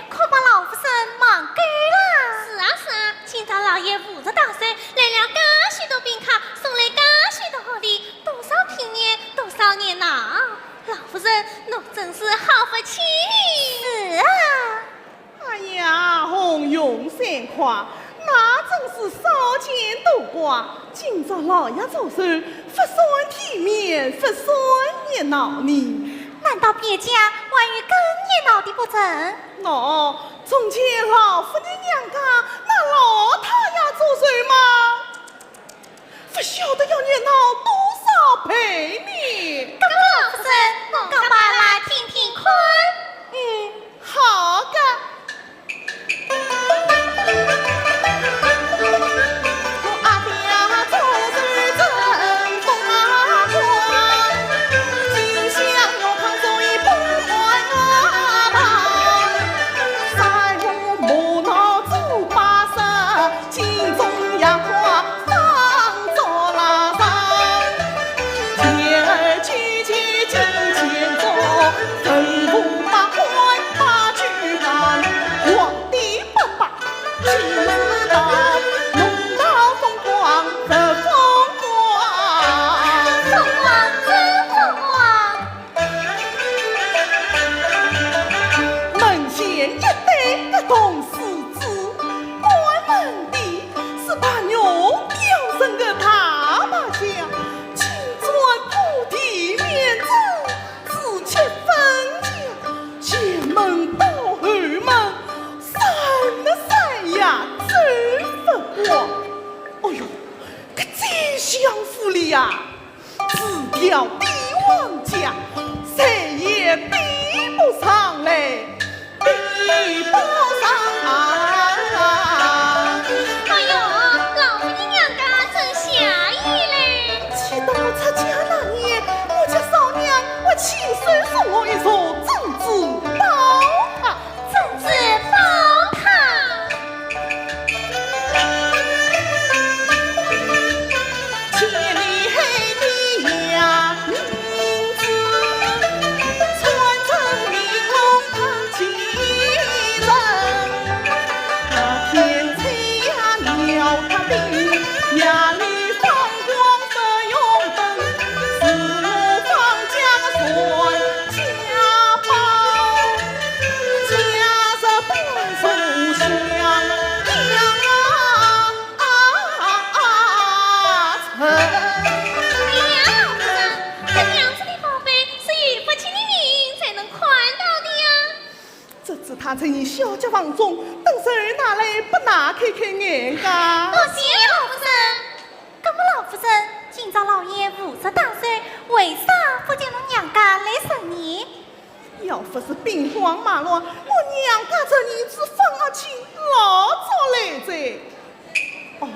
可把老夫人忙给了。是啊是啊，今朝老爷50大寿，来了介许多宾客，送来介许多好礼，多少平年，多少年呐！老夫人，侬真是好福气。是啊。哎呀，红永三夸，那真是少见多怪。今朝老爷做寿，不算体面，不算热闹呢。难道别家还有更热闹的不成？喏，从前老夫人娘家那老太爷做寿吗？不晓得要热闹多少倍呢。咁老夫人，侬讲把来听听看。好个。他在你小脚房中，等时儿拿来不拿开开眼噶？多谢老夫人。咁么老夫人，今朝老爷50大寿，为啥不叫侬娘家来寿宴？要不是兵荒马乱，我娘家这儿子放下去老早来着。哦，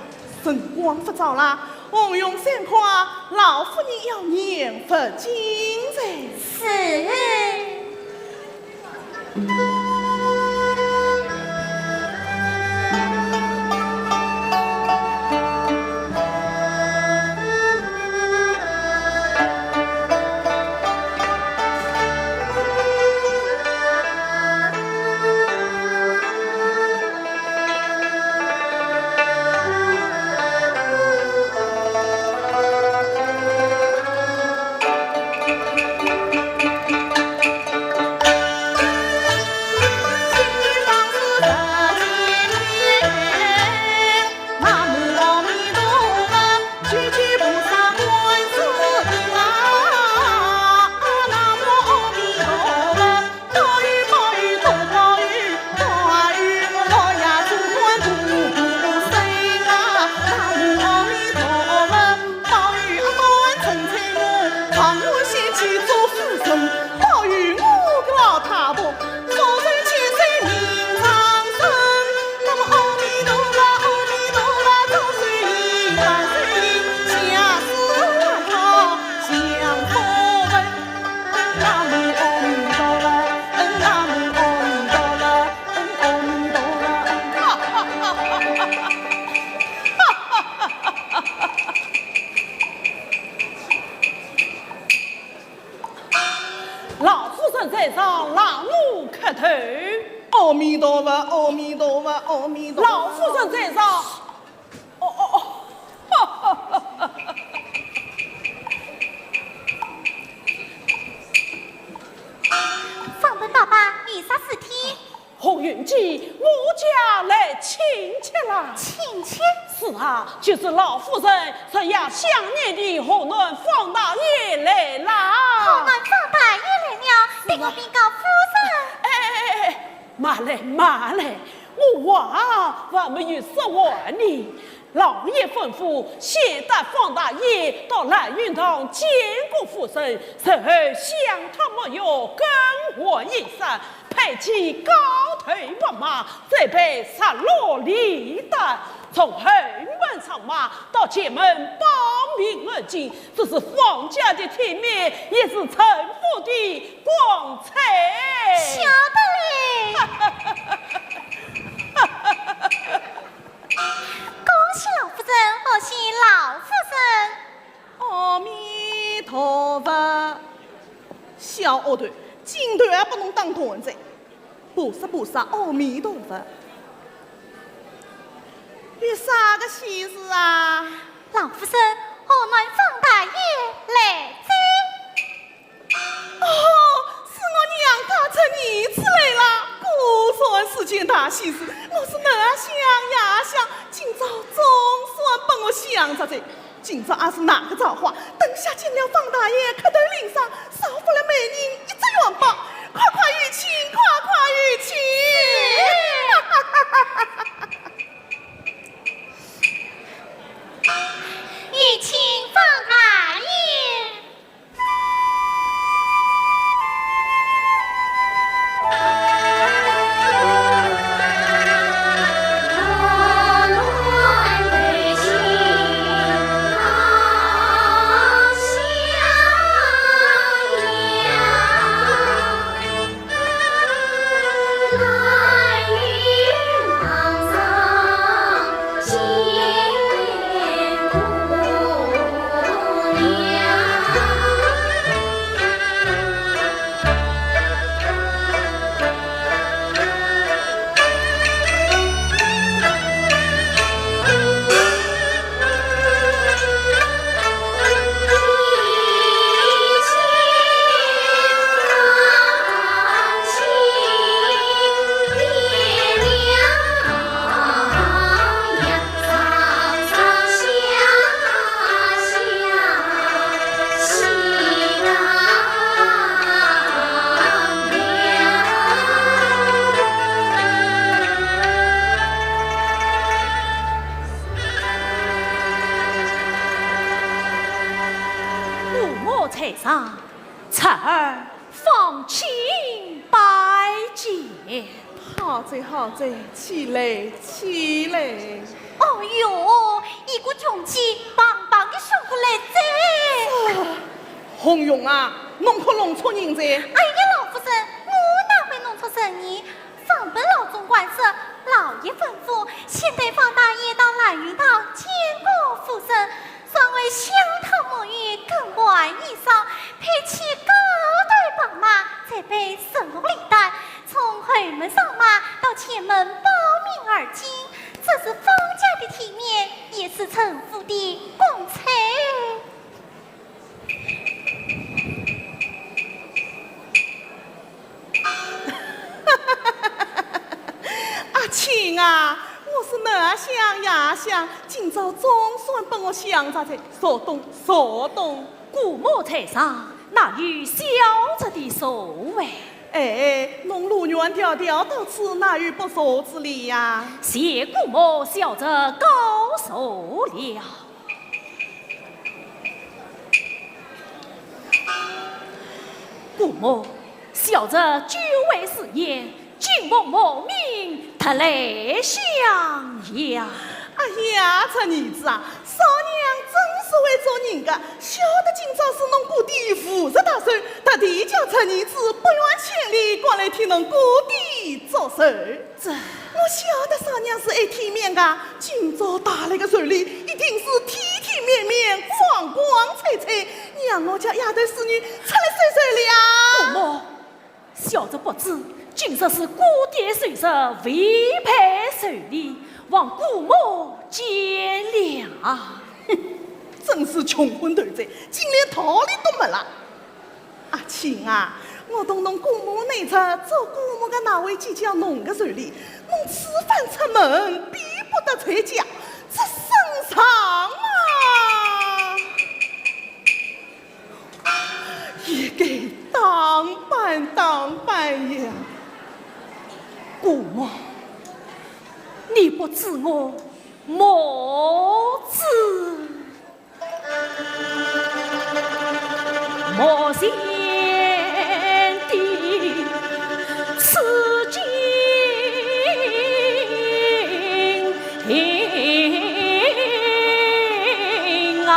辰光不早啦，红永三夸，老夫人要年福金才是。弥陀佛，阿弥陀佛，阿弥陀佛。老夫人在上。放本爸爸以啥事体？红云记，我家来亲戚啦。亲戚？是啊，就是老夫人这样想念的河南方大爷来啦。河南方大爷来了，得我禀告夫人。哎，慢来，我话还没有说完呢。老爷吩咐，先带方大爷到蓝云堂见过夫人，然后向他没有跟我一声，配起高头白马，再被杀落离单，从后门上马到前门报名而进，这是方家的体面，也是臣服的光彩。晓得嘞。恭喜老夫人，贺喜老夫人。阿弥陀佛。小恶团，今段也不能当团子。菩萨，阿弥陀佛。有啥个喜事啊？老夫人，河南方大爷来哉。哦，是我娘家出儿子来了，果算是件大喜事。我是哪想呀想，今朝总算把我想着在。今朝也是哪个造化？等下见了方大爷，磕头领上，少付了美人一只元宝，快快与亲，快快与亲。与亲方大爷。台上，臣儿放亲拜见。好在，起来。哦哟，一股勇气棒棒的送过来噻。红勇啊，侬可弄错人噻。哎呀，老夫人，我哪会弄错人呢？放本老总管事，老爷吩咐，先带方大爷到蓝云堂见过夫人，尚未相讨沐浴，更换衣裳，配起高头宝马，再备神龙礼单，从后门上马到前门报名而进。这是方家的体面，也是臣服的光彩。阿亲啊，我是哪想呀想，今朝总算把我想着在，稍动。古墓台上哪有小着的所谓？哎，侬路远迢迢到此，哪有不说之理呀？谢古墓小着高寿了。古墓小着居位事业，君王莫名他来襄阳。哎呀，这儿子啊，少娘真是会做人的，晓得今朝是侬姑爹负责大寿，特地叫这儿子不远千里过来替侬姑爹做寿。我晓得少娘是爱体面的，今朝打来个寿礼，一定是体体面面、光光彩彩，让我家丫头侍女出来受受了。古墓小着不知，今日是姑爹生日，未配受礼，望姑母见谅。真是穷昏头子，竟连道理都没了。阿庆啊，我同侬姑母内侧做姑母的那位即将侬的手里，侬吃饭出门必不得踩脚，这身上啊，也该当扮呀。姑母，你不知我莫知。莫嫌的此经啊！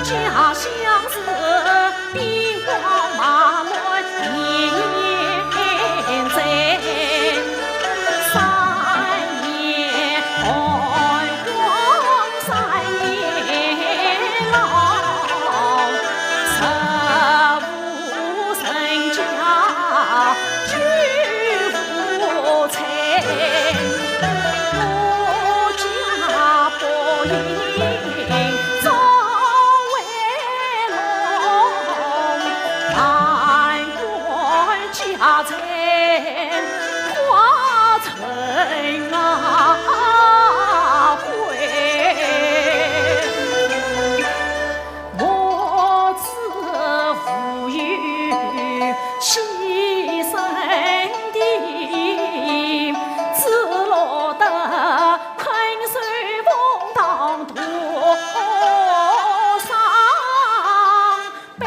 家乡是兵荒马乱严阵，3年开荒3年老，15成家9无财，我家不应家财化成灰，我自负有牺牲的，只落得困守风当多伤悲。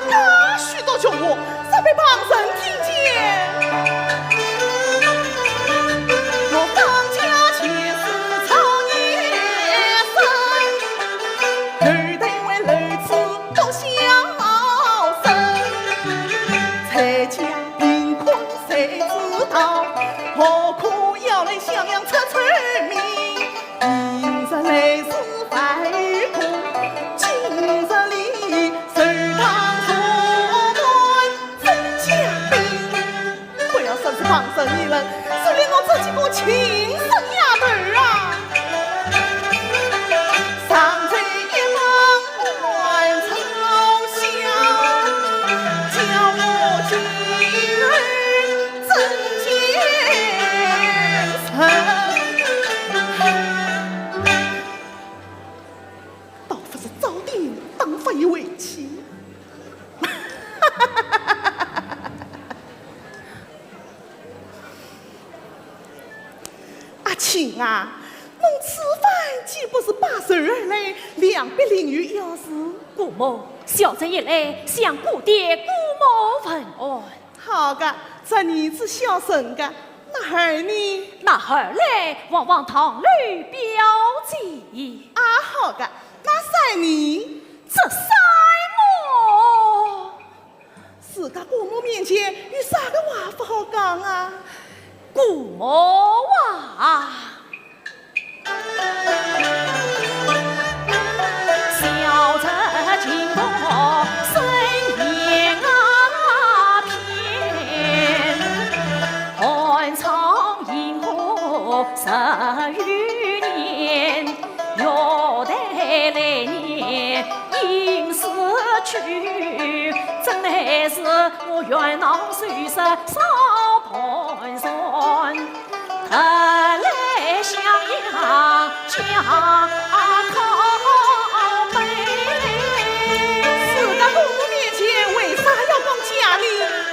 那许多穷话，才被旁人听见。我当家前世常年生，儿辈为儿子都孝顺，才将贫困谁知道？何苦要来襄阳出名？今日来是反苦，今日里受堂所端真将兵。不要说是旁人议论，是连我这几个亲生丫头啊，尚在一旁乱嘲笑，叫我今日真见神。倒不是早定当发一为妻。阿庆啊，侬此番岂不是把手而来，两臂凌于要事？姑母，小侄一来向姑爹姑母问安。好个，这儿子孝顺个，那儿呢？那后来往堂里表记。啊，好个，那三呢？这三母，自家姑母面前有啥个话不好讲啊？姑母啊，小侄经过深夜偏，寒窗萤火10余年，要待来年应时去，真乃是我元朗水石少盘算，特来襄阳家靠背。自家姑母面前为啥要讲家里？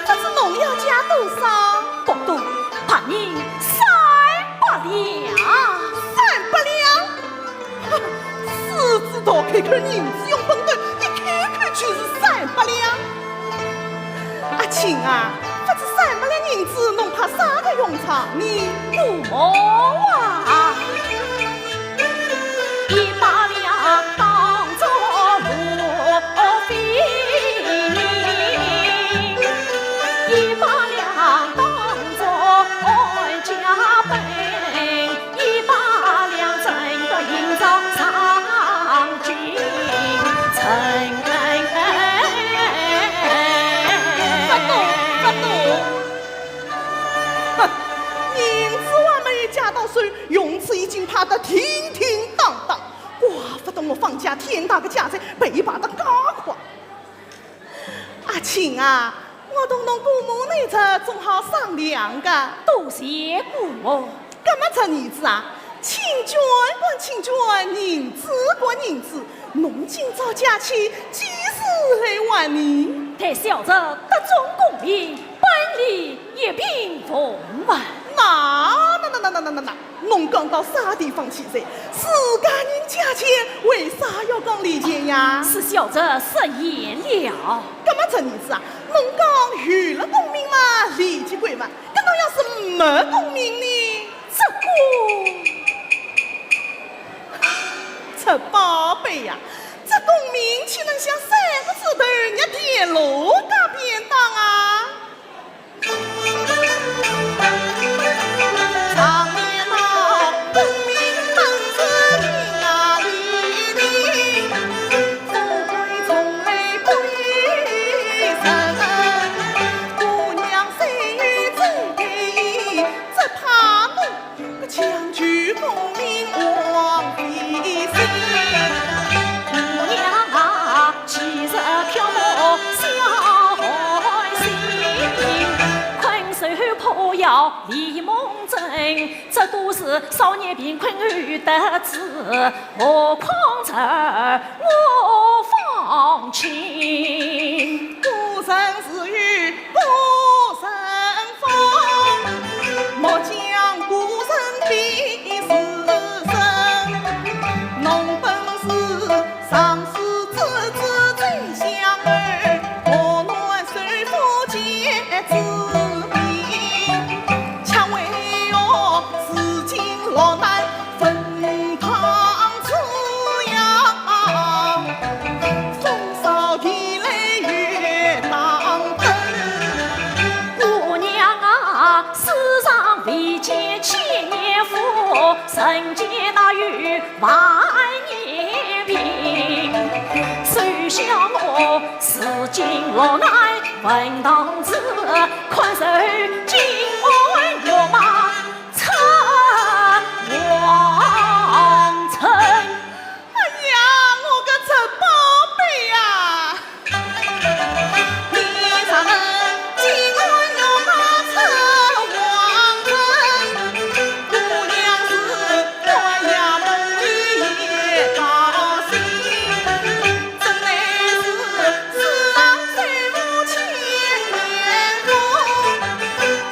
这是侬要加多少？不多，怕人300两。300两？狮子大开口，人子用本短，一开口就是300两。亲啊，不知什么的银子，侬怕啥个用场？你父母啊，一把两当作路费，一把两当作家本，一把两整个营造长进城。用词已经怕得停停当当，怪不得我放假天大个假在被把得嘎垮。阿庆啊，我同侬姑母那次总好商量个，多谢姑母。干嘛这儿子啊？请君管请君，人子管人子，侬今朝假期几时来还你？太小子得中功名，本领一品凤凰。那，侬讲到啥地方去噻？自家人家钱，为啥要讲理钱呀？是小子失言了。干嘛这儿子啊？侬讲有了功名嘛，理钱贵嘛。搿侬要是没功名呢？这宝贝呀，这功名岂能像三个字头人家铁路加便当啊？常言道，功名当知名啊里里，富贵从来归身。姑娘谁与最给意？只怕侬个强求功名枉费心。姑娘啊，其实飘泊小海心，困守破窑李梦真，这都是少年贫困儿得志，何况这儿我放情。孤身是雨，孤身风，莫将孤身比死生。侬本是上世之子最相儿，何奈随父结子命，恰为哟至今落难分堂吃呀，风骚地雷月当灯。姑娘啊，世上未见千年富，人间哪有万年贫？谁想我至今落难文堂子，困守金碗玉马出王城。哎呀，我个臭宝贝呀！你咋能金碗玉马出王城？姑娘是端呀梦里也高兴，真乃是世上最无千年功，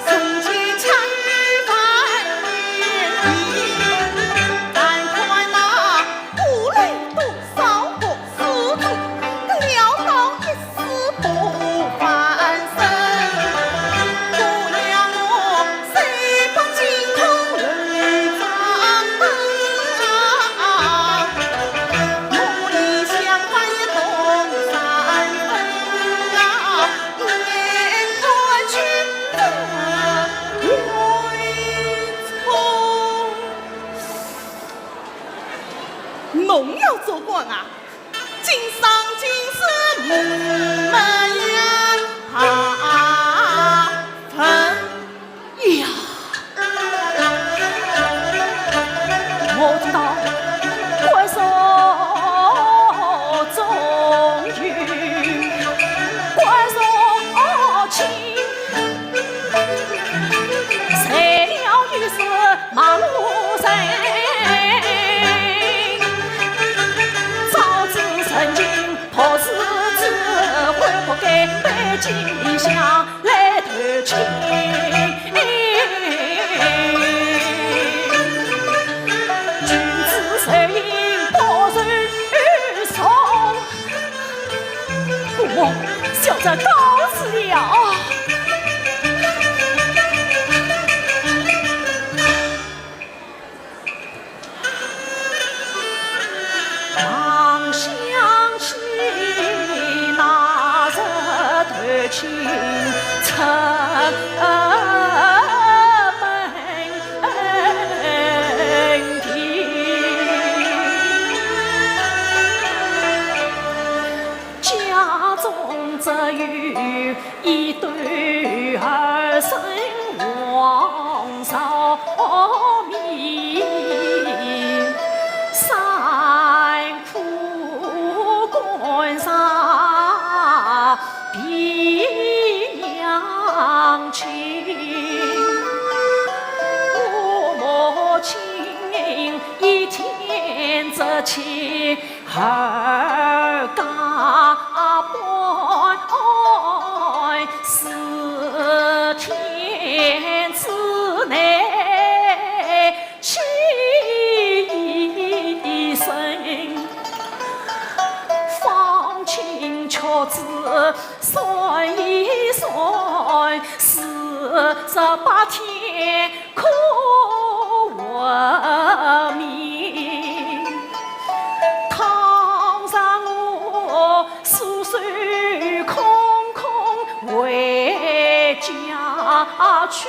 人间恰遇万年贫。但看那古来多少个世子，潦倒一世不翻身。姑娘我谁不惊恐泪张灯，梦里相伴也同三分啊，眼看去这为仇。侬要做官啊，今生今世梦门呀分呀，我知道怪手终于怪手情，谁料于是马路人。早知曾经破世子，会不该背井离乡来投亲。君子受应不受宠，我小子告辞了。妻儿家本，四天之内起身，放情却知算一算，48天可闻名。堂上我思绪空空回家去，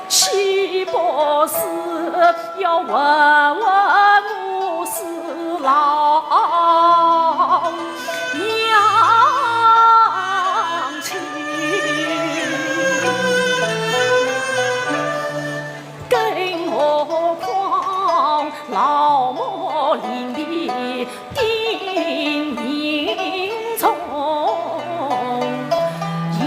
岂不是要问问我是老娘亲？更何况老母临别叮咛中，夜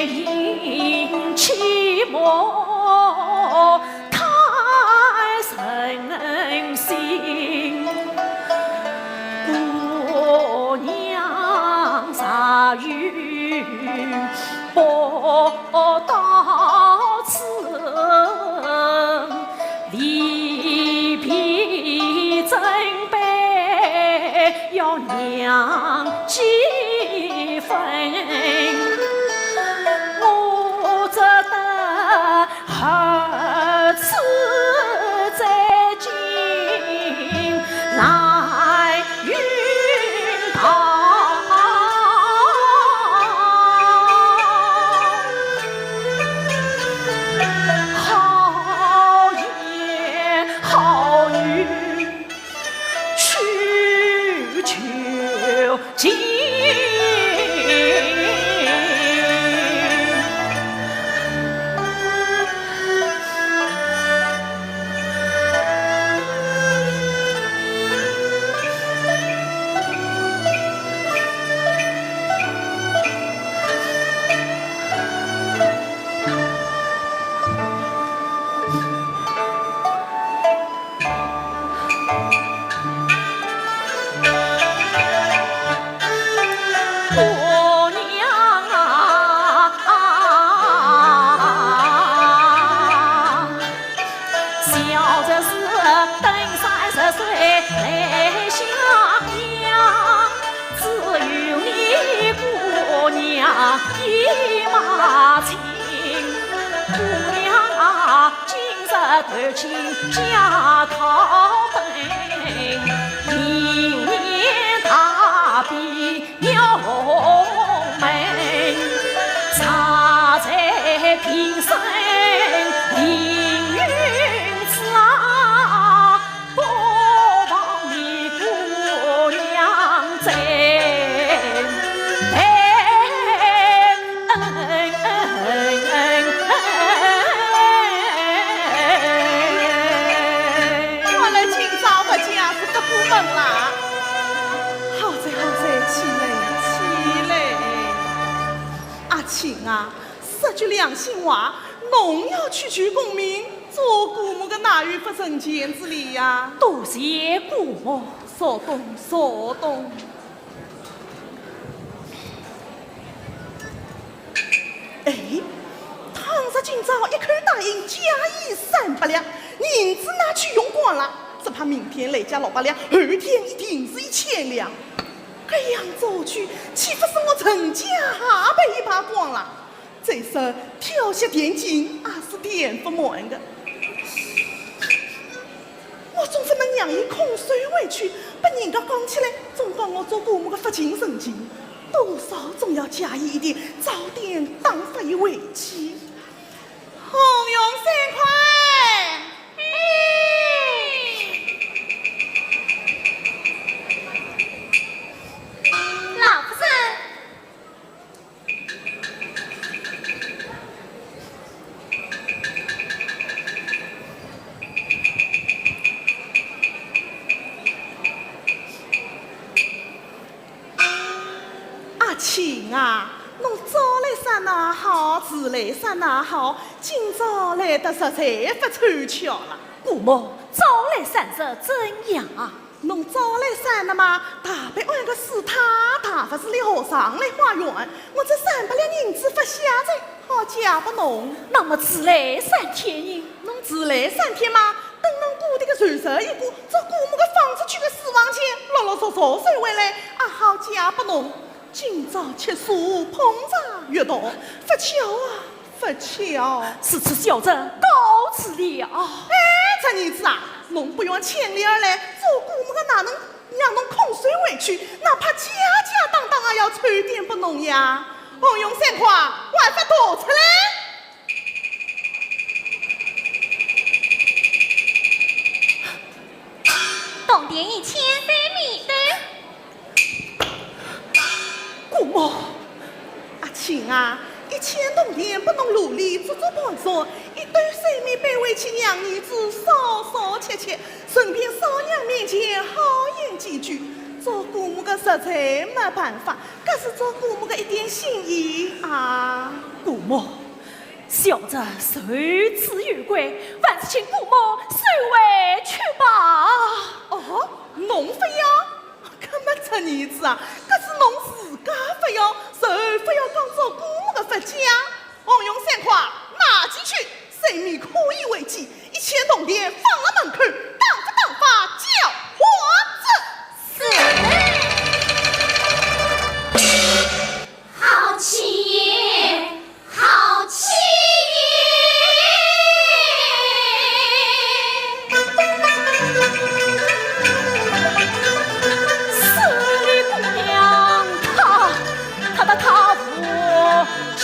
莺期末太神心，姑娘茶语不到此，离别准备要酿几分，我只得儿子再见来云堂。好言好语去求尽，姑娘啊，小的是等30岁来相娘，只有你姑娘一马亲。姑娘啊，今日断亲家讨本，明年大比要门，茶在平生凌云子啊，不枉你姑娘真我来今朝个家是不过门啦。好在起来！阿青啊，说句良心话，侬要去功名，做姑母个哪有不成钱之理呀？多谢姑母。稍动。哎，倘若今朝一口答应假意300两，银子拿去用光了，只怕明天来家600两，后天一定是1000两。这样做去，岂不是我成家被扒光了？再说挑些点金也是点不满的。我总不能让伊空手回去，把人家讲起来，总讲我做姑母的不敬神经，多少总要加以一点，早点当发一回去。红用3块。老夫人，阿青啊，侬早来啥那好，迟来啥那好，今朝来得实在不凑巧了。姑母早来散着怎样啊？侬早来散了吗？大伯按个死太太不是来学上来花园，我这300两银子发下来，好嫁给侬。那么只来3天呢？侬只来3天吗？等侬过这个传授一过，照姑母个房子去个私房钱，老老实实收回来，也好嫁给侬。今朝吃素，碰茶阅读，不巧啊，不巧。此次小侄告辞了。哎，这儿子啊，侬不用千里而来，做姑母个哪能让侬空手回去？哪怕家家当当也要传点给侬呀。红用3块，还不躲出来？动点1000米的。姑母，阿青啊，1000铜钿不能努力做做帮助，一顿水面背回去让儿子少少吃吃，顺便少娘面前好言几句。做姑母个实在没办法，这是做姑母个一点心意啊。姑母，小侄受此有归，还是请姑母收回去吧。哦，侬不要？搿么这儿子啊，搿是侬自家不要，谁非要讲做姑母个不讲？红用3块拿进去，谁面可以为继，1000铜钿放了门口，当不当法叫活着。好气也，好气四里姑娘，她无情。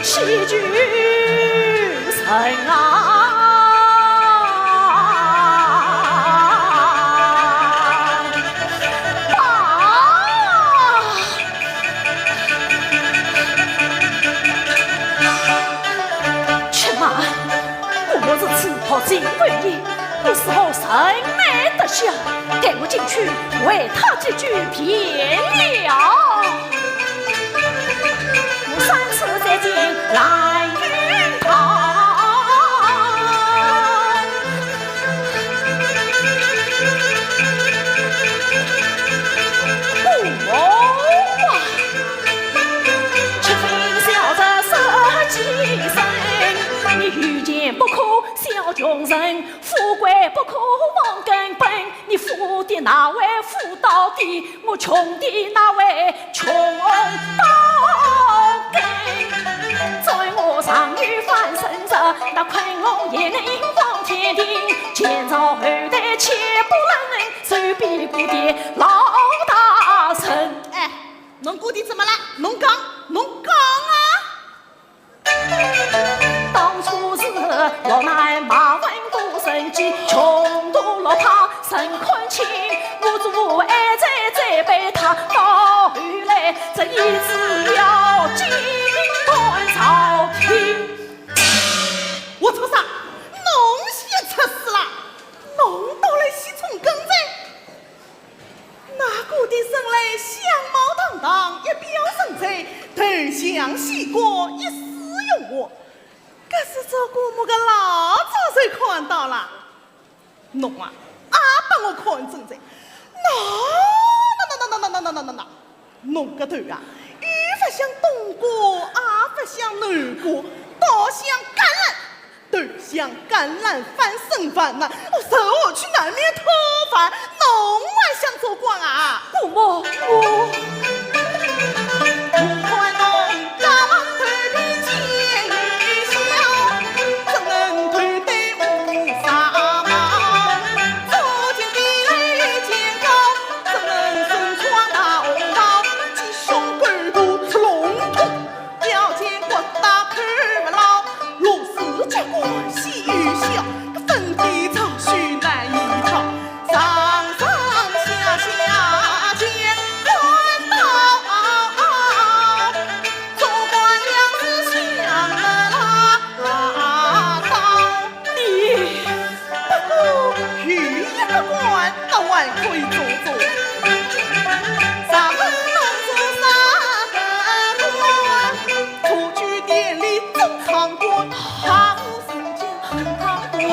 戏剧神啊！且慢，我这次跑进会议，不时候神来得小，给我进去为他几句便了。3次再进蓝云堂，姑啊，吃饭笑着十几声，你遇见不可小穷人，富贵不可忘根本。你富的那位富到底，我穷的那位穷到在我上有翻身着，那昆仑也能望天庭，前朝后代且不能手比过的老大臣。哎，侬姑弟怎么了？侬讲啊！当初是老奶马文过生计，穷途落他生困情，我做爱再被他到后来，这一直要进断朝廷。我说啥？侬先出事了，侬到来西冲更在，那姑弟生来相貌堂堂，一表人才，头像西瓜，一丝有我。这是做姑母个老早就看到了，侬啊，把我看正在，那，侬个头啊，语不像东瓜，不像南瓜，倒像橄榄，头像橄榄翻身饭呐！我手我去南面讨饭，侬还想做官啊？姑母，我看侬大王头皮尖玉笑，怎能头戴乌纱帽？左肩低来肩高，怎能身穿大红袍？鸡胸狗肚出龙头，腰间骨大看不牢，罗丝结果细又小，个粉底草须难以逃。上上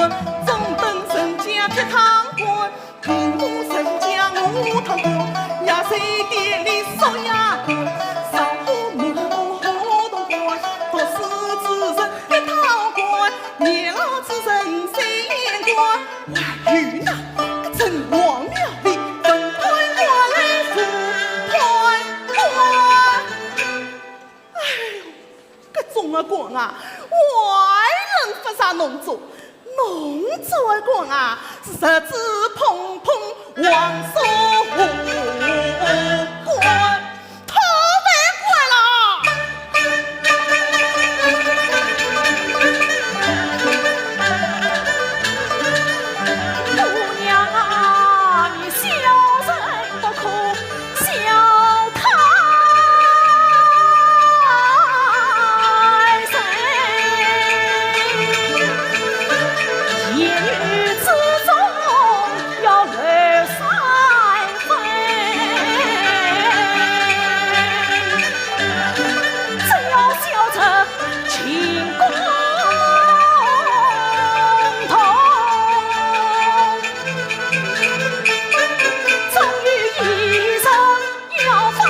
官，中等身家铁堂官，平户身家五堂官，压岁店里烧鸭官，上户木工活动官，读书之人一堂官，年老之人三连官，外遇呢，城隍庙里分官我来扶团官。哎呦，搿种的官啊，外人不啥农作，农作的官啊，是日子碰碰王守官，讨饭官啦！姑娘啊，你小人不可小太岁，夜女之中要二三分，只要笑着情共同。终于一生要翻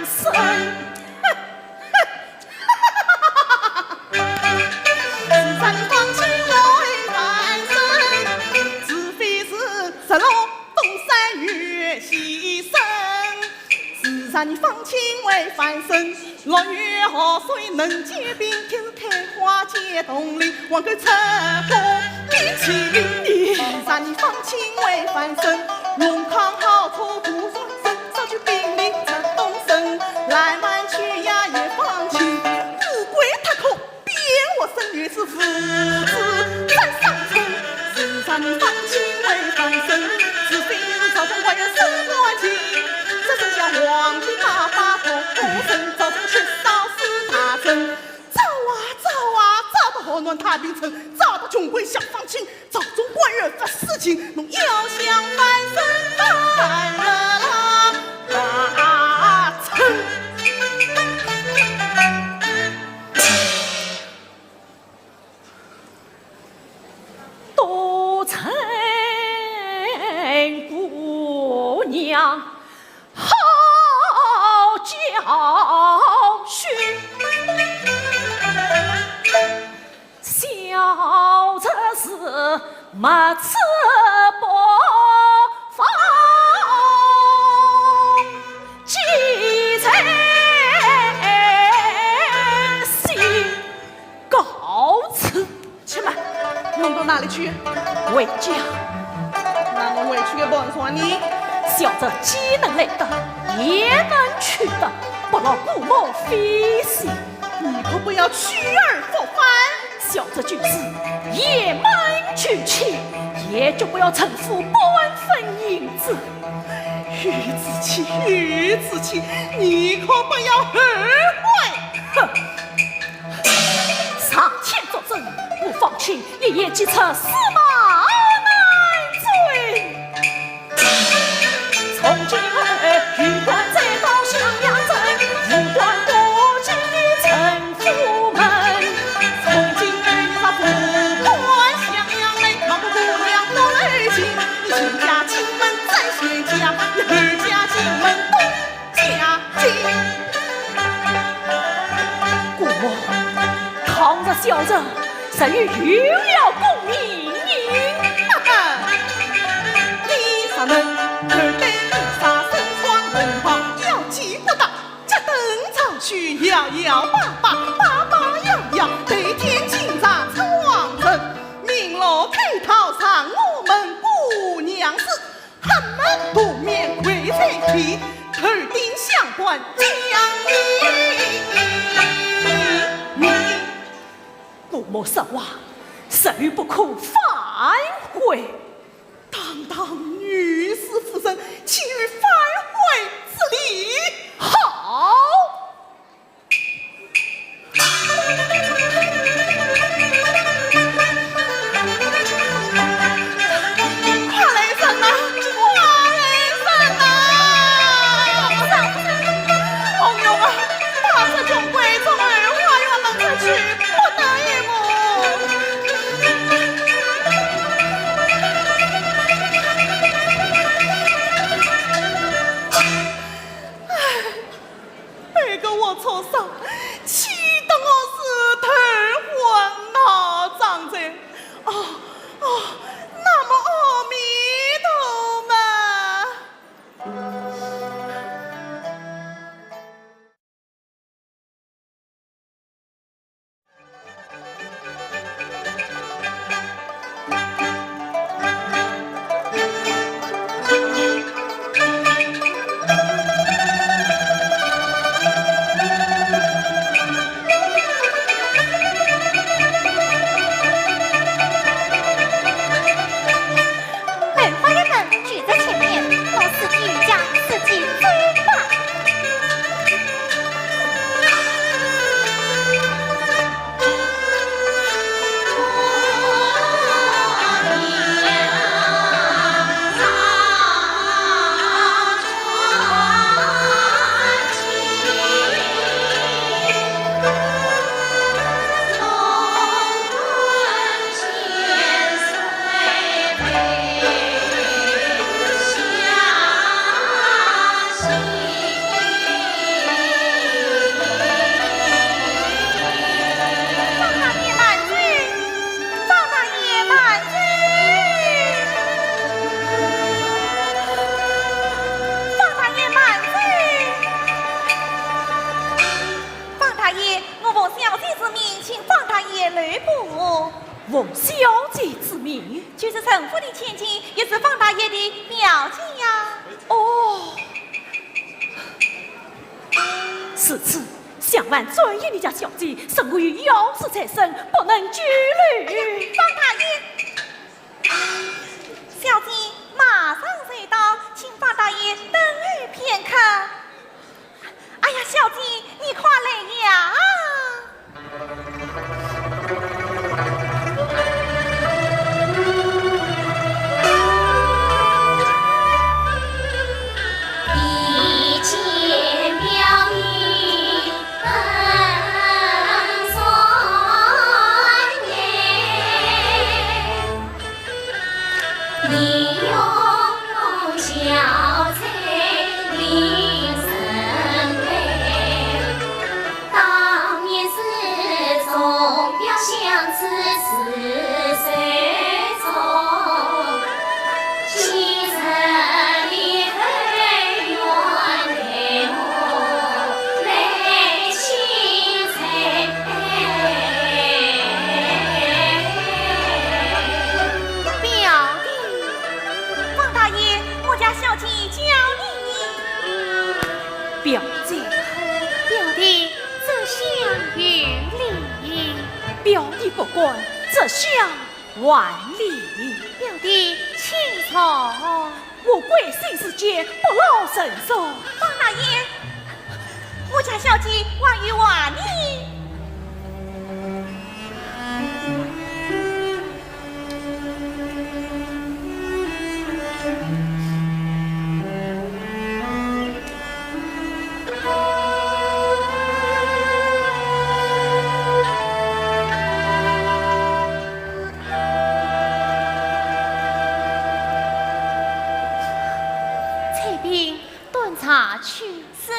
身，自然放弃为翻身，自非是日落东山月西升。自然放弃为翻身，6月河水能结冰，天是开花结冬林，望个春风冰淇淋。自然放弃为翻身，龙康好处不双生，少去冰里出东升，来晚去呀也放弃，富贵太空变我生于是父子山上村。自然放弃为翻身，自非是朝中官员生活情，这剩下皇帝大发火，不曾朝中缺少是他真。找啊找啊找到河南太平城，找到穷鬼想放亲，朝中官员发事情，侬要想翻身翻了啦大成。都城姑娘好教训，小则是没吃饱饭，鸡在心告辞。去吧，弄到哪里去？回家，那侬回去给帮说你。小则既能来得，也能去得，不劳顾某费心。你可不要取而复返。小则就是也满举起，也就不要承负半分银子。玉子期，玉子期，你可不要后悔！哼！上天作证，不放弃，一夜即出司马难追。从今儿，玉官再到襄阳镇，无端过境陈府门。从今儿你那不管襄阳来，老婆姑娘都来请，你亲家进门再选家，你二家进门东家进。姑母，倘若小人是与有了功名，哈哈，你啥能二代路上身穿红袍，要记不到，这登场去摇摇摆摆，把把摇摇，对天警察称王人，明罗开头上我们姑娘子，汉门不免贵在体，头顶相关将你。姑母实话，实于不可反悔。堂堂女士夫人，岂与反悔之理？好。快来人呐！快来人呐！朋友啊，把这穷鬼从二花园弄出去，不得一幕。奉小姐之命，就是臣妇的千金，也是方大爷的表姐呀。哦，此次想问专业的家小姐，身为要事在身，不能拘留。方大爷，小姐马上随到，请方大爷等候片刻。哎呀，小姐，你快来呀！一见表意很酸言，你用小才领神威，当年是总表相思似水中，其实离恨缘对我来清采。表弟，方大爷，我家小姐教你。表姐，表弟，这相与礼。表弟不管，这相万里。表弟，请坐。我贵姓世间不老神寿。方大爷，我家小姐望与万你。翠屏端茶去。是。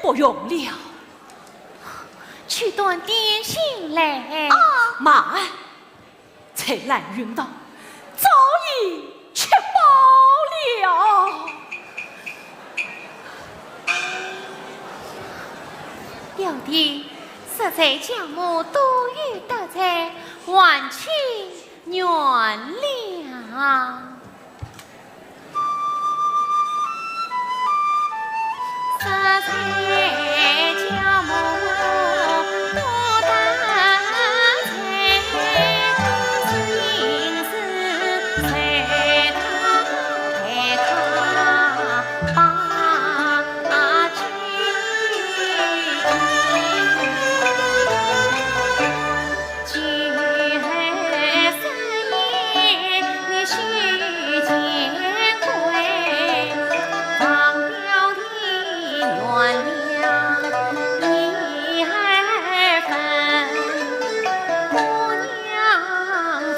不用了，去端点心来。马鞍才来云道，早已吃饱了。表弟，实在将母多余得罪，还请原谅。实在将母多得罪，心事随他陪他把酒。聚合深夜，你须见归。方表弟原谅一二分，姑娘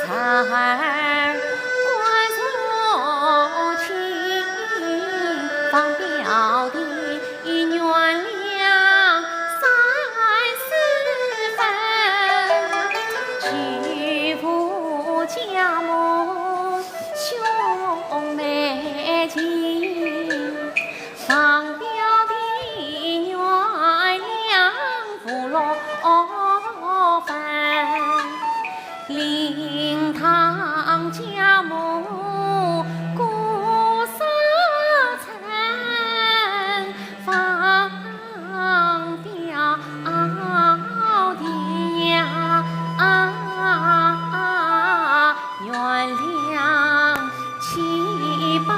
才关注情，方表弟原谅30分，举夫家母兄妹情。方表弟原谅父老分，灵堂家母顾守成，方表弟呀原谅7、8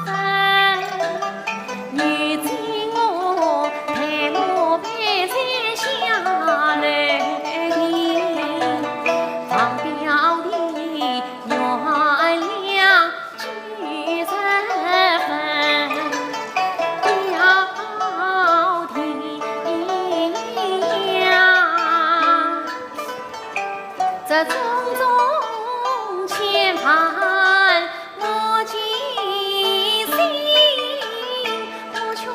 分。如今我抬我背在下来的，方表弟原谅90分，表弟呀，这种种牵绊我尽心，我劝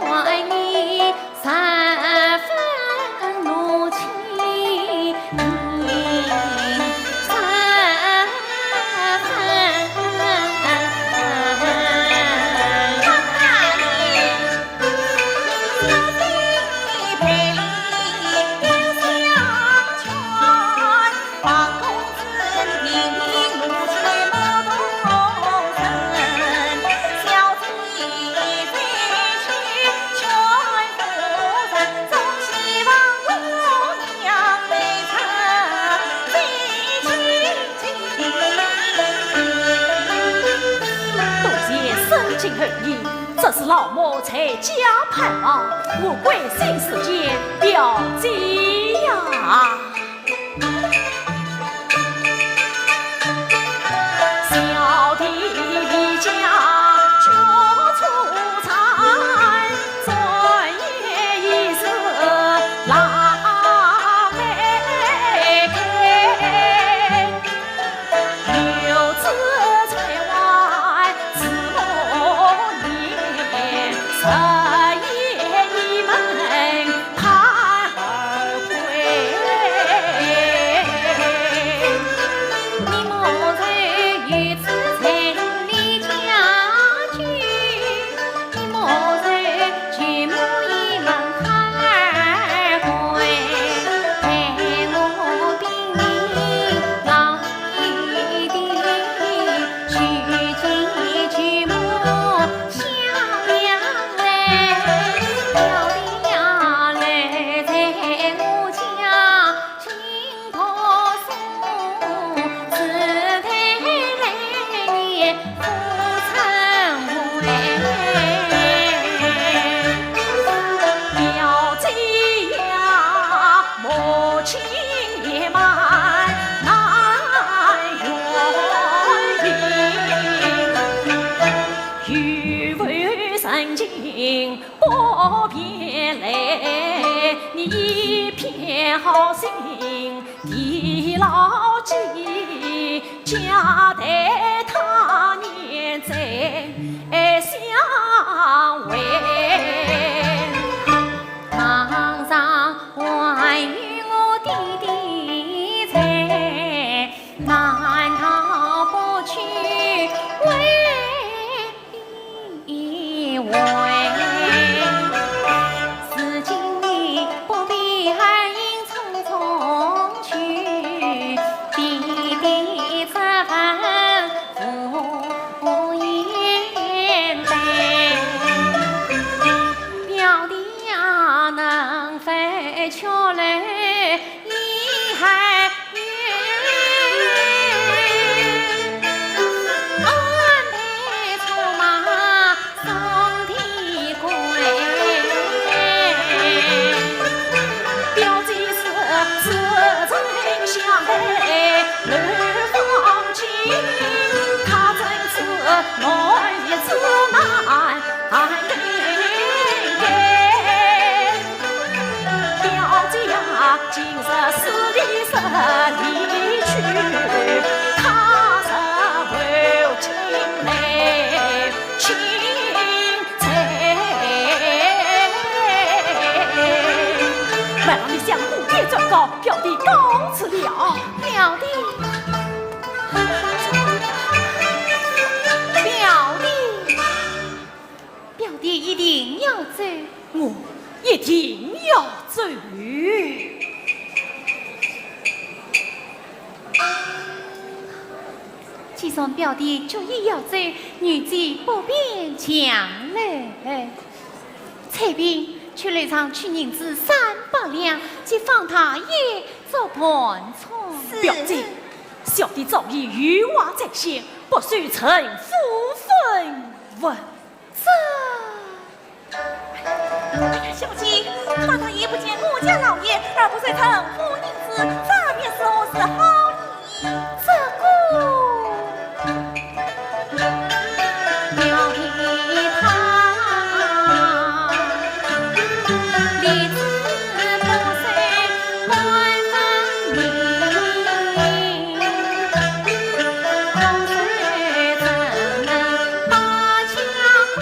你3分怒气3分。方大爷，老弟赔礼两相劝，方公子老母才家盼望，我归新世界表姐呀。小弟家脚出彩，昨夜已是腊梅开，游子在外自我念，彻夜一门盼儿归。你莫在于此千里家居，你莫在举目一门看儿归，陪我比你老一点，举起举目向阳来，表弟呀来在我家心头诉，自太来年不曾回。表姐呀，母亲也满难圆盈，与父深情不别来，你一片好心地牢记，家待他年再相会。堂上还与我弟弟在，难逃不去为一回。如今你不必儿应匆匆去，弟弟这份父言待。表弟呀，能否瞧来厉害远？安排出马送提归。表姐是真相待乱放情，他真是来日子难给。表姐呀，今日死的是离去，他是为情来情债。万让你相互也转告表弟告辞了。表弟，表弟一定要走。我一定要走。既然表弟决意要走，女婿不便强来。彩萍却来让去银子300两，即放他爷做盘缠。表姐，小弟早已余话在先，不须承夫分问。小姐，放他爷不见我家老爷，而不遂承夫银子，这便是我是好意这个。表弟他立志不遂万分明，公虽怎能把家归？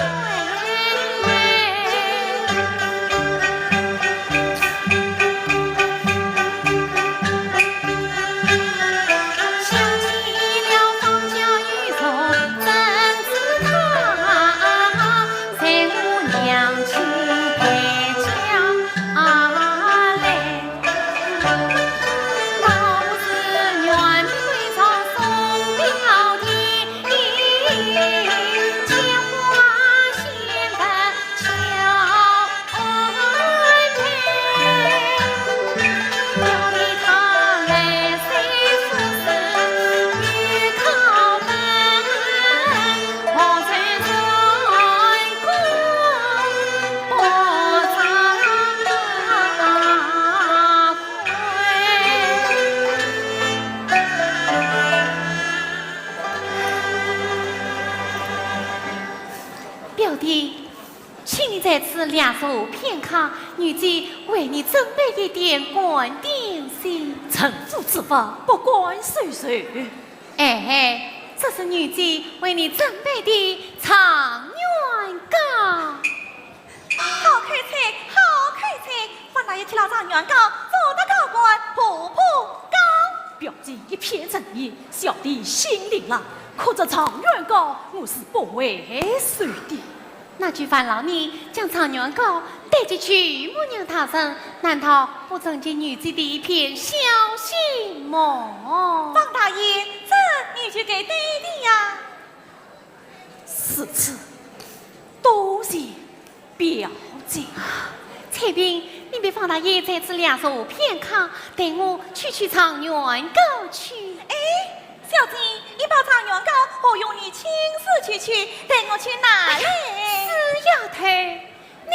小弟，请你在此两手片刻，女姬为你准备一点干点心。臣妇之法，不管谁谁。哎，这是女姬为你准备的长元糕。好看菜，好看菜！方大爷吃了长元糕，做得高官步步高。表姐一片诚意，小弟心领了。可这长元糕，我是不会收的。那就烦劳你将长元糕带进去母娘她身，难道不曾见女姬的一片小心吗？方大爷，这你就给弟弟呀。是此，多谢表姐。彩萍，你别方大爷在此两手片刻，带我去长元糕去。哎，小姐，一包长元糕，我用你亲自去，带我去哪里？死丫头，你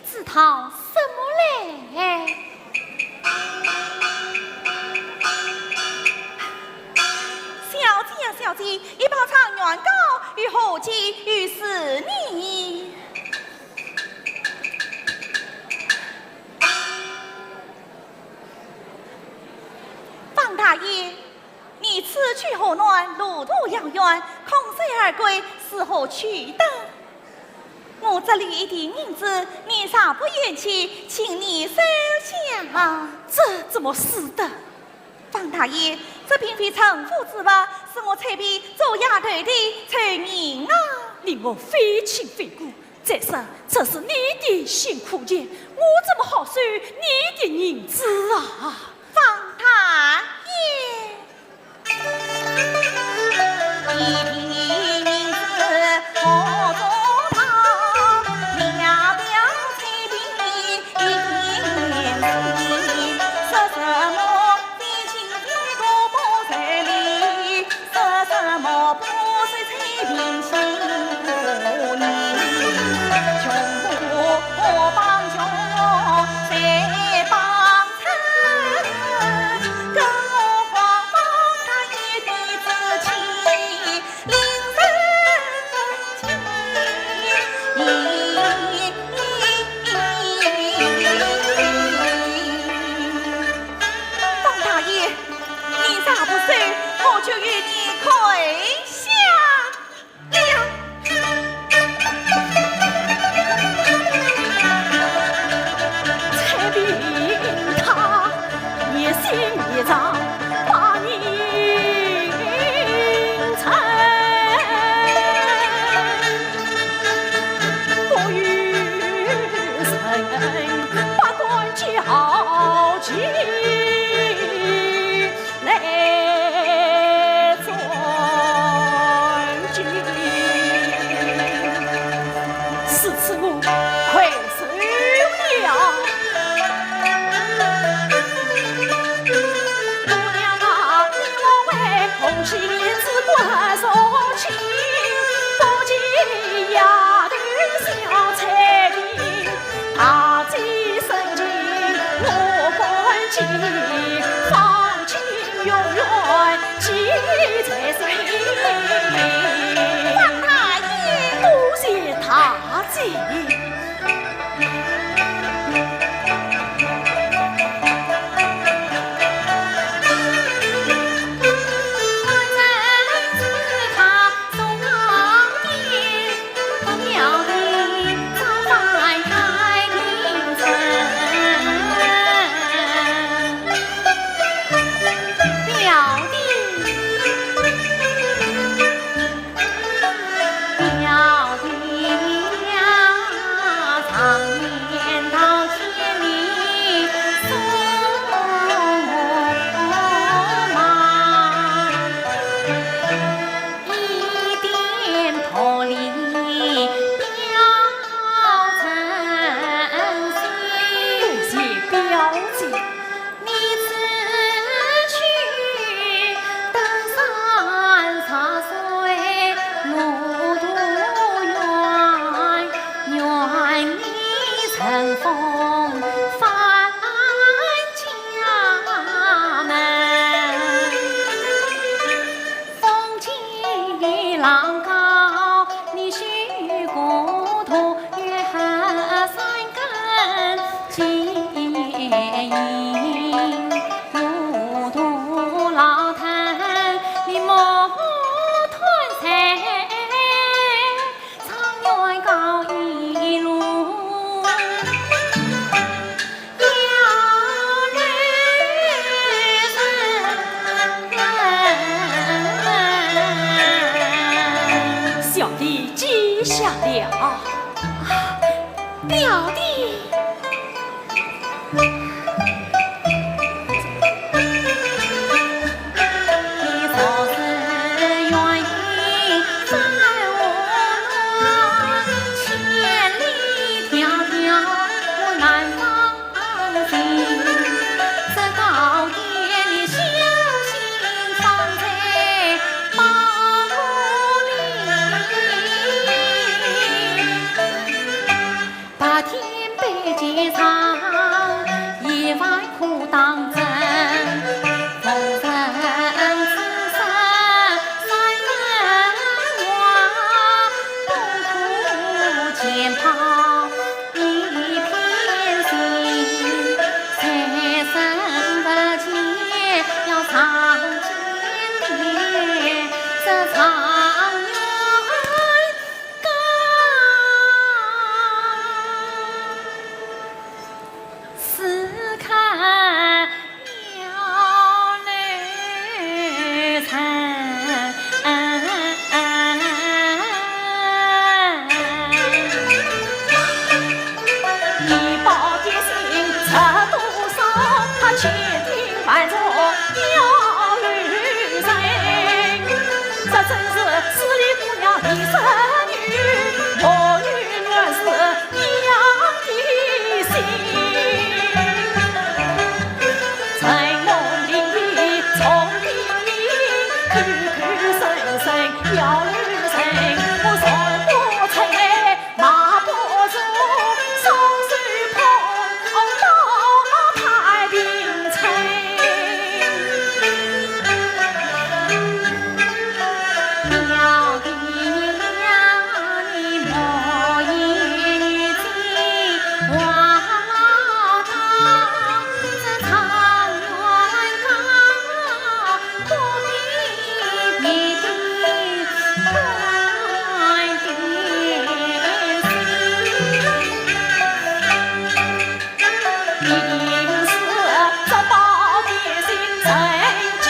知道什么嘞？小姐呀，小姐，一包长元糕与何其与是你？方大爷，你此去河南，路途遥远，空手而归，是何去的？我这里一点银子，你尚不厌弃，请你收下。这怎么是的？方大爷，这并非臣妇之物，是我彩萍做丫头的才银啊！令我非亲非故。再说，这是你的辛苦钱，我怎么好收你的银子啊？方大爷，一锭银子我做汤，两表彩萍一点心，说什么非亲非故不在理，说什么不是彩萍辛苦你，穷苦帮穷谁帮衬？更何况方大爷的自己令方大爷，你咋不收，我就与你跪下了。彩萍她一心一肠把你成，不与人把关交集来尊敬，是此我愧受了。红旗子挂手旗，不及丫头小彩萍，大计深情我关记，芳情永远记在心。方大爷，多谢大姐。浪高，你许过。下了。表弟，你若是愿意在我千里迢迢我南方行，这高殿的小心放在包里，白天北极长，夜晚苦当真。风尘此生三人望，共苦前抛一片心。财神不见要常见面，这长远高。试看鸟来参，你报的信出多少？他千叮万嘱要留神。这真是十里姑娘的孙女，我与女是一样的心。在梦里从叮咛，口口声声要留神。我从不猜，马不走，双手捧到太平城。表弟呀，你莫言情话道，这长远高，不必别的快点一定是这宝殿心人介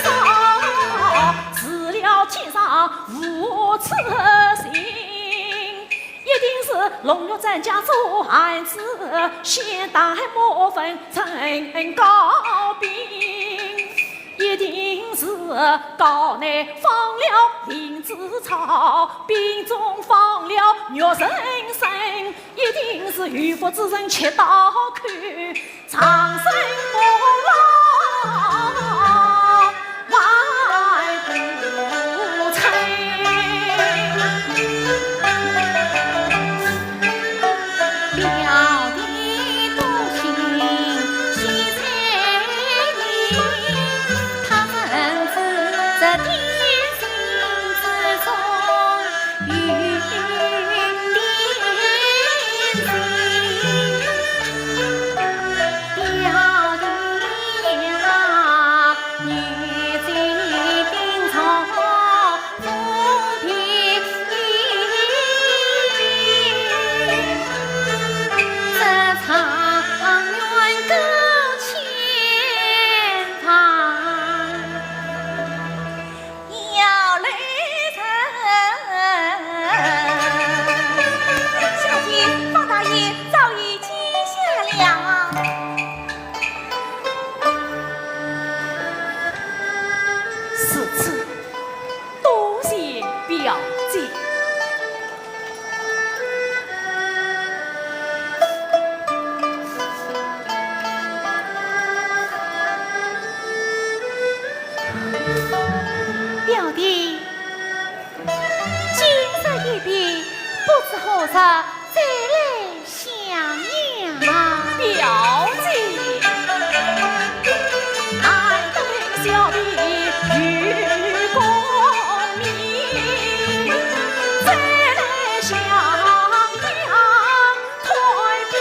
绍，治了天上无此心。一定是龙玉咱家做汉子，先带莫分成高兵。一定是高内放了林子草，兵中放了肉人参。一定是渔夫之人切刀口，长生不老万古存。表弟多心惜彩礼，他怎知这天心之中与连心？表弟呀，女贼定从不平。这长远沟前旁，要雷神。小姐，方大爷早已记下了。是此，多谢表姐。表弟，今日一别，不知何时再来相迎啊！表姐，爱等小弟与共鸣，再来相迎推表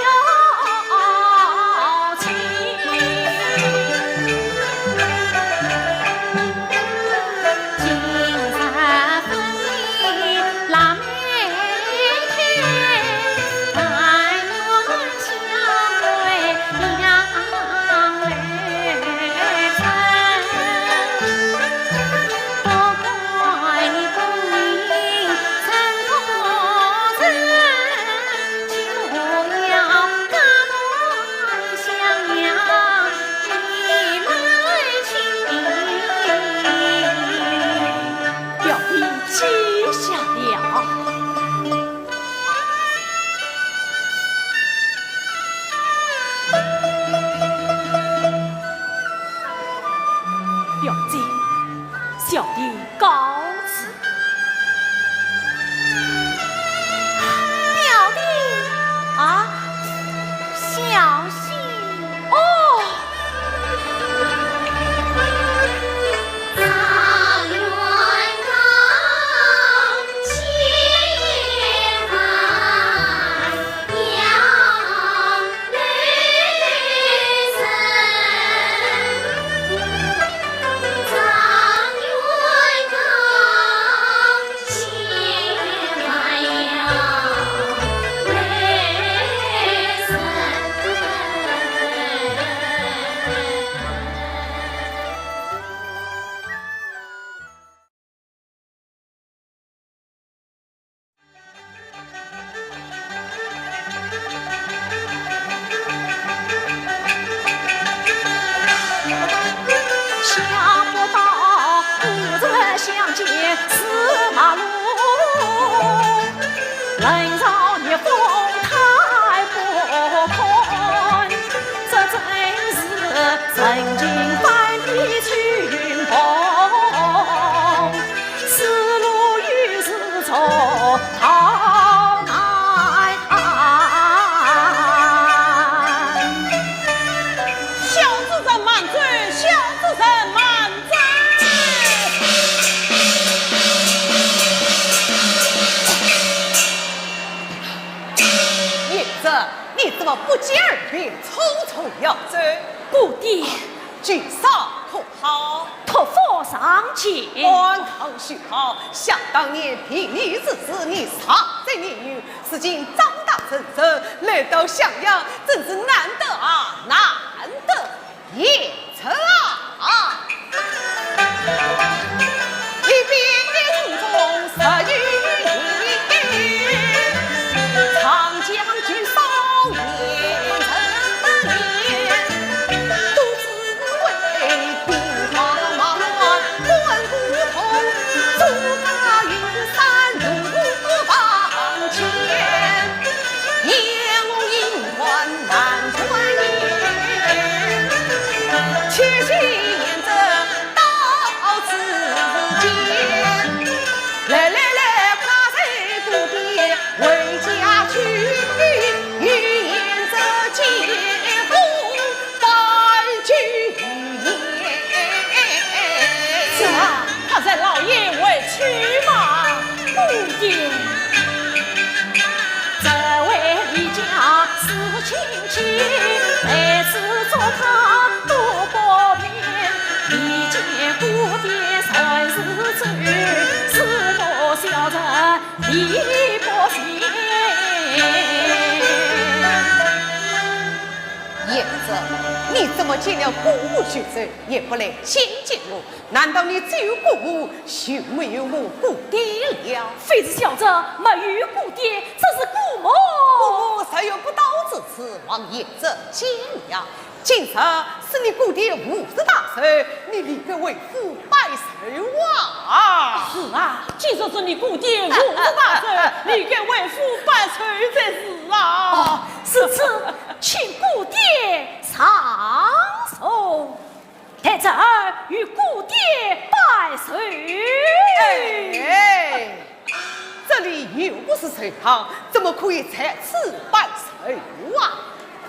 情。今日分离腊梅开。小弟告辞。表弟啊，小心哦。常远高，千万要雷声。常远高，千万要雷想不到五人相见四马路，人造逆风太不宽，这真是曾经翻地群峰，思路与是走好难小子人满嘴，小子人满嘴。叶子，你怎么不期而遇，匆匆要走？故爹沮丧可好？托付上前，官堂虚好，想当年贫女之子，你藏在年幼，如今长大成人，来到襄阳，真是难得啊，难得！叶子啊，一别途中十余年，长江君少年成年，独自为兵荒马乱滚不同，诸葛云山路往前，夜幕阴团难穿越，且行沿着到此间，来来来，跨在故地为家去，欲沿着街风拜君这他在老爷委屈吗？故爹，这位李家是亲戚，每次做他多过面，一见故爹甚是醉，是我小人李伯贤。叶子，你怎么见了姑母学走，也不来亲近我？难道你只有姑母，就没有我姑爹了？非是小子没与故爹，这是姑母。姑母谁有不道之词，望叶子见谅。今日是你姑爹50大寿，你立个为父拜寿啊！是啊，既说是你姑爹50大寿，你给为父拜寿才是啊！是此，请故爹上寿，待侄儿与故爹拜寿。哎，这里又不是寿堂，怎么可以在此拜寿啊？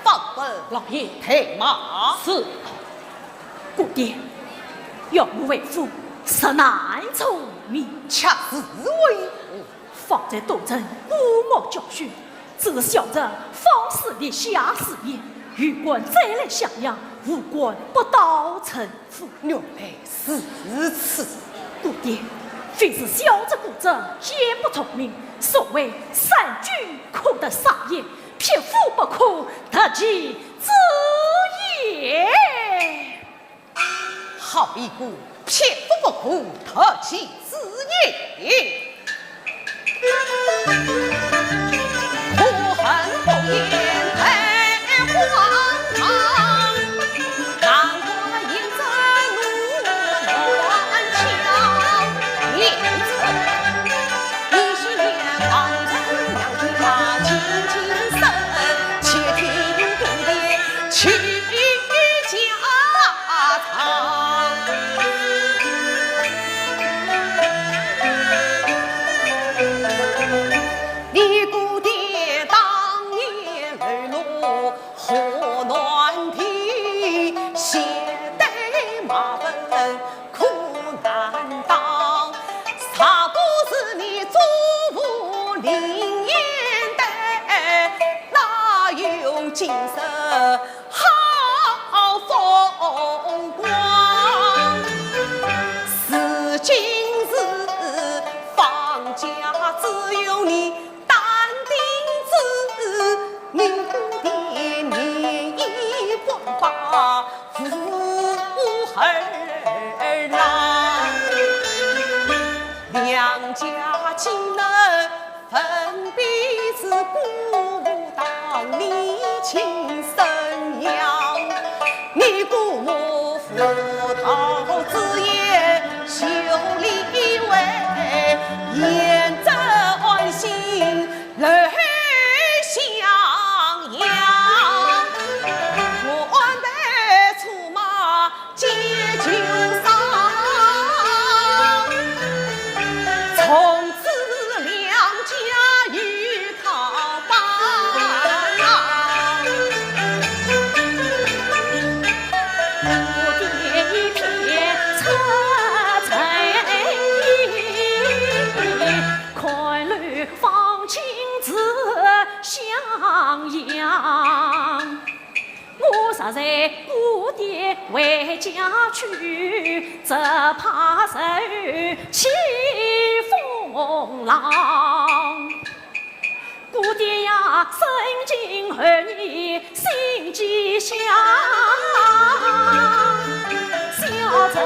放本老爷退马。是故爹，要我为父实难从命，恰是为父。放在东镇古莫教训，只是小人方士立下誓言，与官再来襄阳，无官不到臣服。原来是此。故爹，非是小子骨折，言不从命。所谓善君可得杀业，匹夫不可得其子也。好一个匹夫不可得其子也！可恨不言太荒唐，难怪引着怒乱枪，因此一时连王臣两军马轻轻声，且听故爹去家常。今日放假只有你淡定子，你的年已光把父儿郎，两家亲能分彼此，孤当你亲生养，你姑母夫桃子也修理为沿着安心泪相扬，我安排出马接酒上，从此两家与他帮，我的一片车彩快乐放亲子相扬。我实在不得回家去，只怕受起风浪。姑爹呀，生今儿女心吉祥，笑着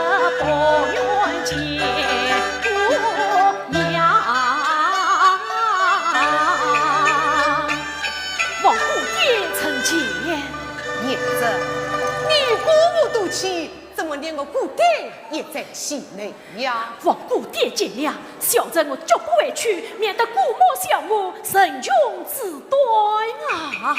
报冤结果样。望姑爹成见。叶子，你姑母肚气，怎么连我姑爹也在心内呀？望姑爹见谅，小人我绝不回去，免得姑母笑我神穷志短啊！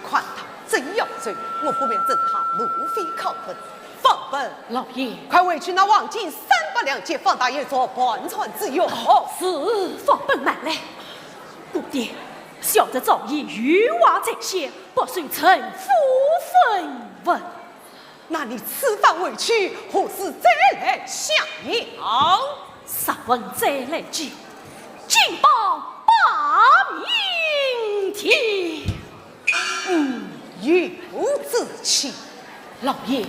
看他真要追，我不免赠他路费考分。放本，老爷，快回去拿黄金300两借方大爷做盘缠之用。是放本慢来。姑爹，小的早已欲望在先，不遂臣夫分文。那你此番回去，何时再来相邀？十文再来见，金榜明天。有志气，老爷，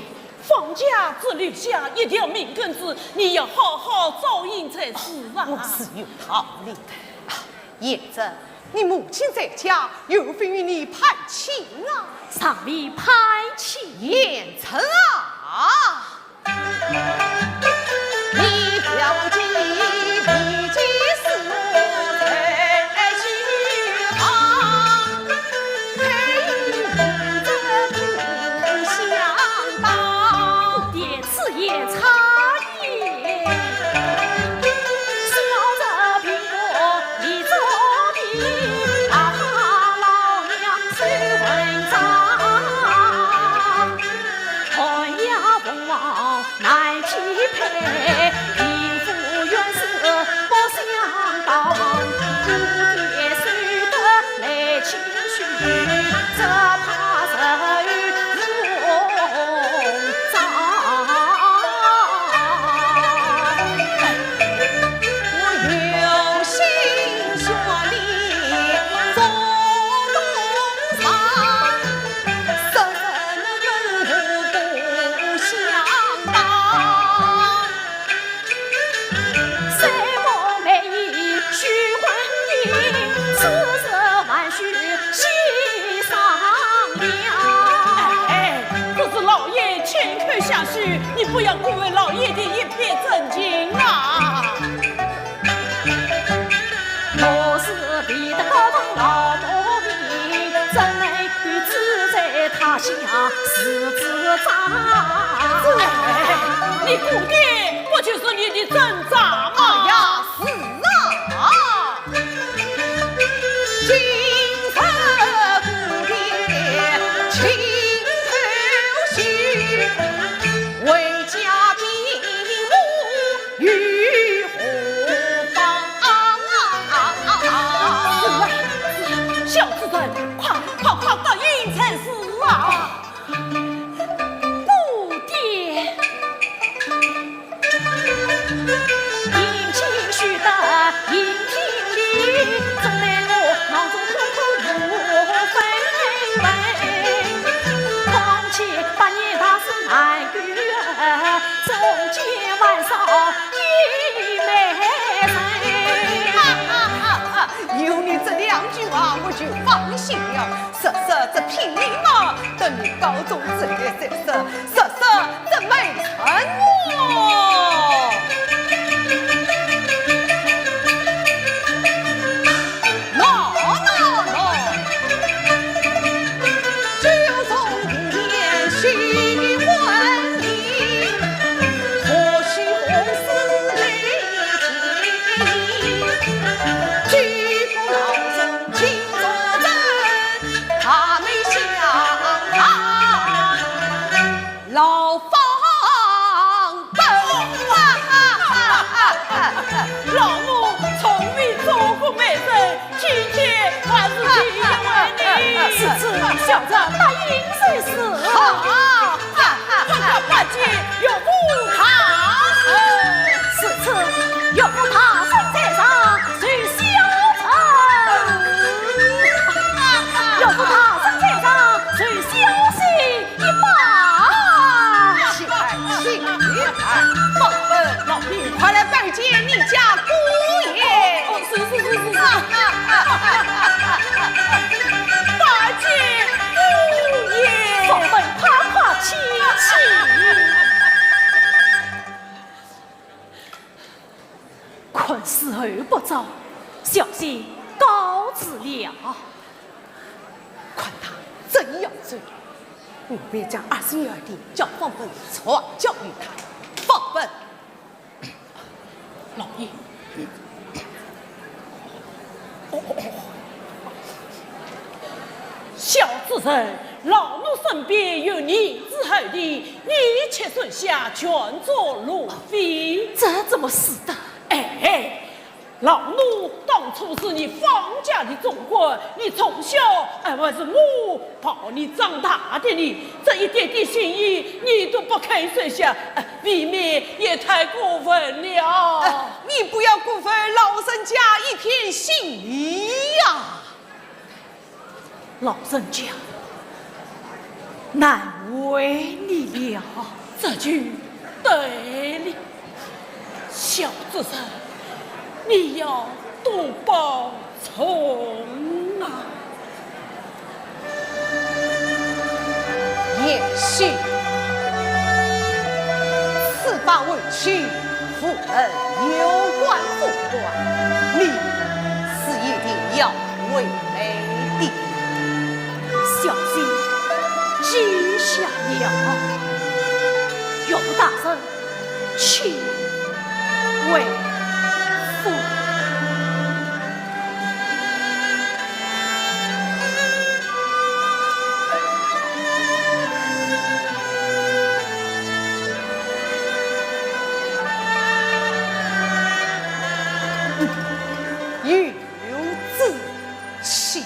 放假只留下一条命根子，你要好好照应才是啊！我是有道理的。叶子，你母亲在家，有份与你攀亲啊？尚未攀亲，言成啊！你不要忘记，你既是我在虚行，配与我这不相当。爹此也差也。小着苹果一着地，大怕老娘手文章。看呀凤凰难匹配，贫富原是不相当。姑爹守得来谦虚，只怕受风障。我有心学里做东厂，生人文武不相当。三梦美意须还阴，此时万须系上梁。哎，这是老爷谦客相许，你不要辜负老爷的一片真情啊！我是比得高堂老毛病，怎能与志在他乡是自长？你姑爹不就是你的真长吗？呀，是啊，今日姑爹情头绪，为家比母与何方？小子人，快答应才是啊！不爹，迎亲须得迎聘礼，怎奈我囊中空空无分文。况且8年大事难预，终将尽了，瑟瑟这平民啊，等你高中之类的瑟瑟瑟这没成我。老方本老奴从未做过美人，今天还是第一为此你。次小人答应随时。这个八戒有不他此次有不他身在上，随小臣；有不他身在上，随小心一把。起来，放本老弟，快来拜见你家姑爷。是。八戒姑爷，放本夸夸其气。困死而不走，小心告辞了。看他怎样做，我便将22弟叫放本传教于他。放本，老爷。小子人，老奴身边有你之后的，你且顺下全作路飞。这怎么死的？哎，老奴当初是你方家的种棍，你从小还是我把你长大的你，这一点点心意你都不肯收下，未免也太过分了。你不要辜负老人家一片心意呀！老人家，难为你了。这就对了，小子人，你要多保重啊！也许此番委屈，夫人有关不管，你是一定要为美的。小心记下了，有大人请为父。有志气。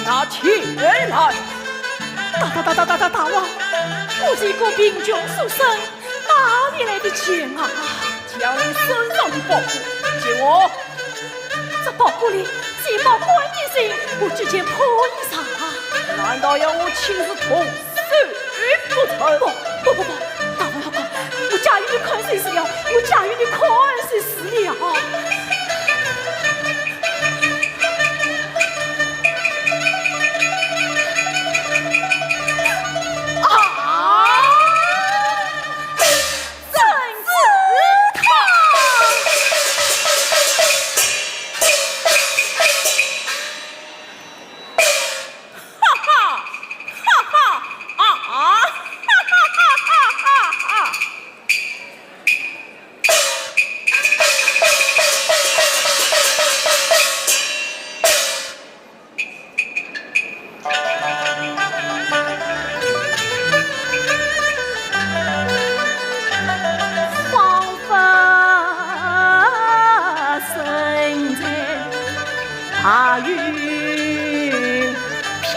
拿钱来。大王，我是一个贫穷书生，哪里来的钱啊？将你身上的宝物借我。这宝物里是一包关键性，我之前破衣裳啊！难道要我亲自捅死不成？不，大王要管，我驾驭的看谁死了，我驾驭的看谁死了。大云飘。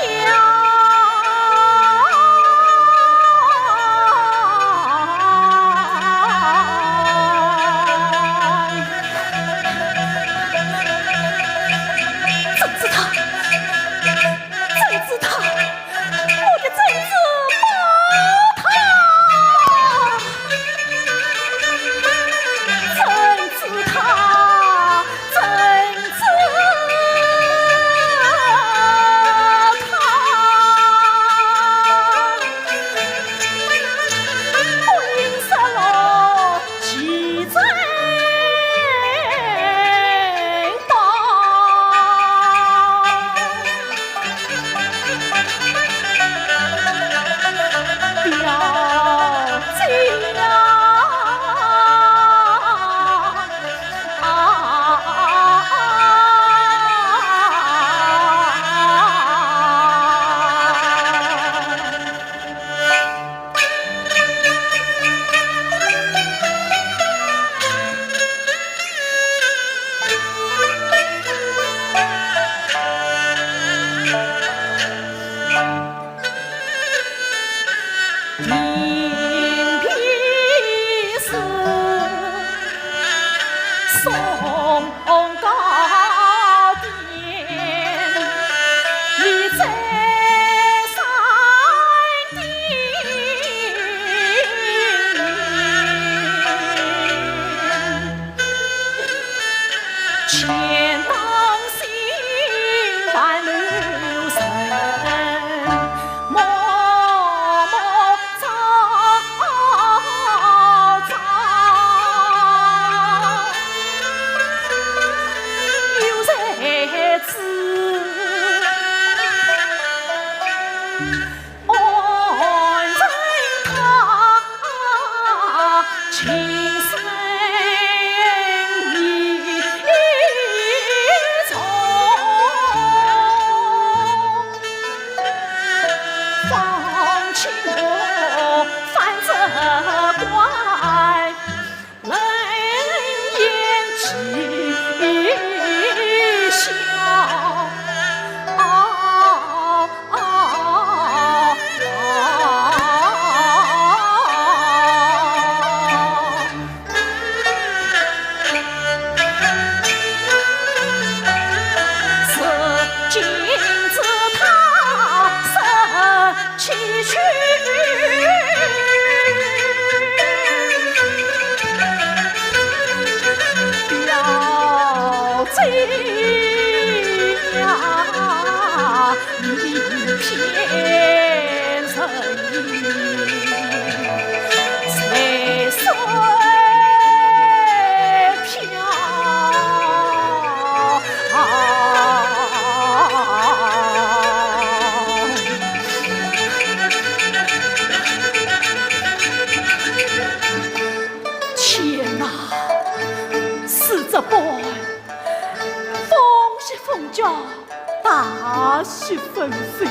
大雪纷飞，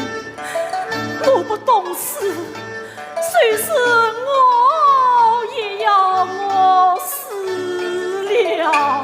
我不懂事，虽是我也要我死了。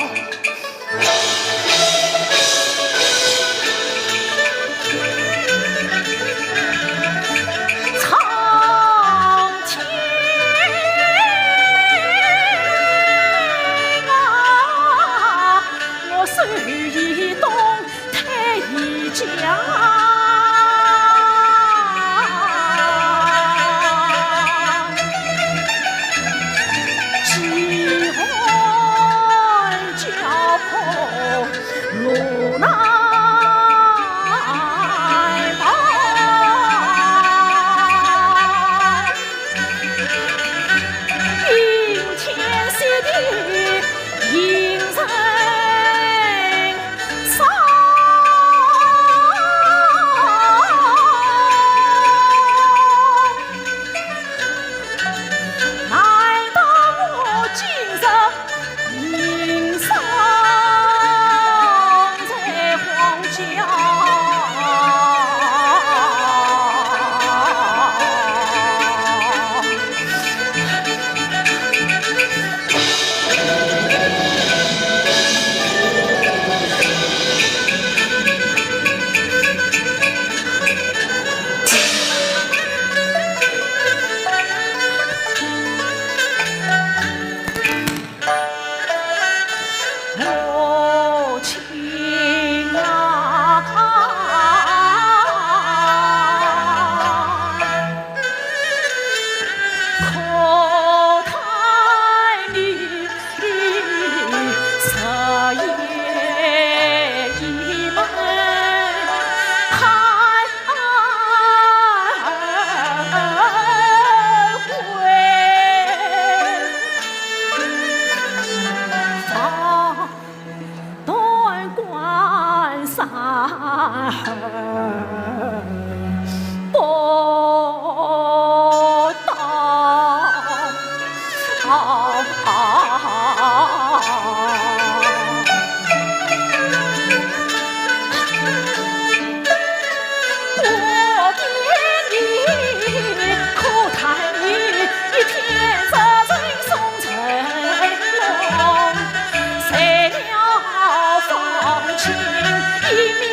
母亲啊，可叹你十夜已门开回，断关山不我爹你可叹你一天杀尽宋成龙，谁了放情一命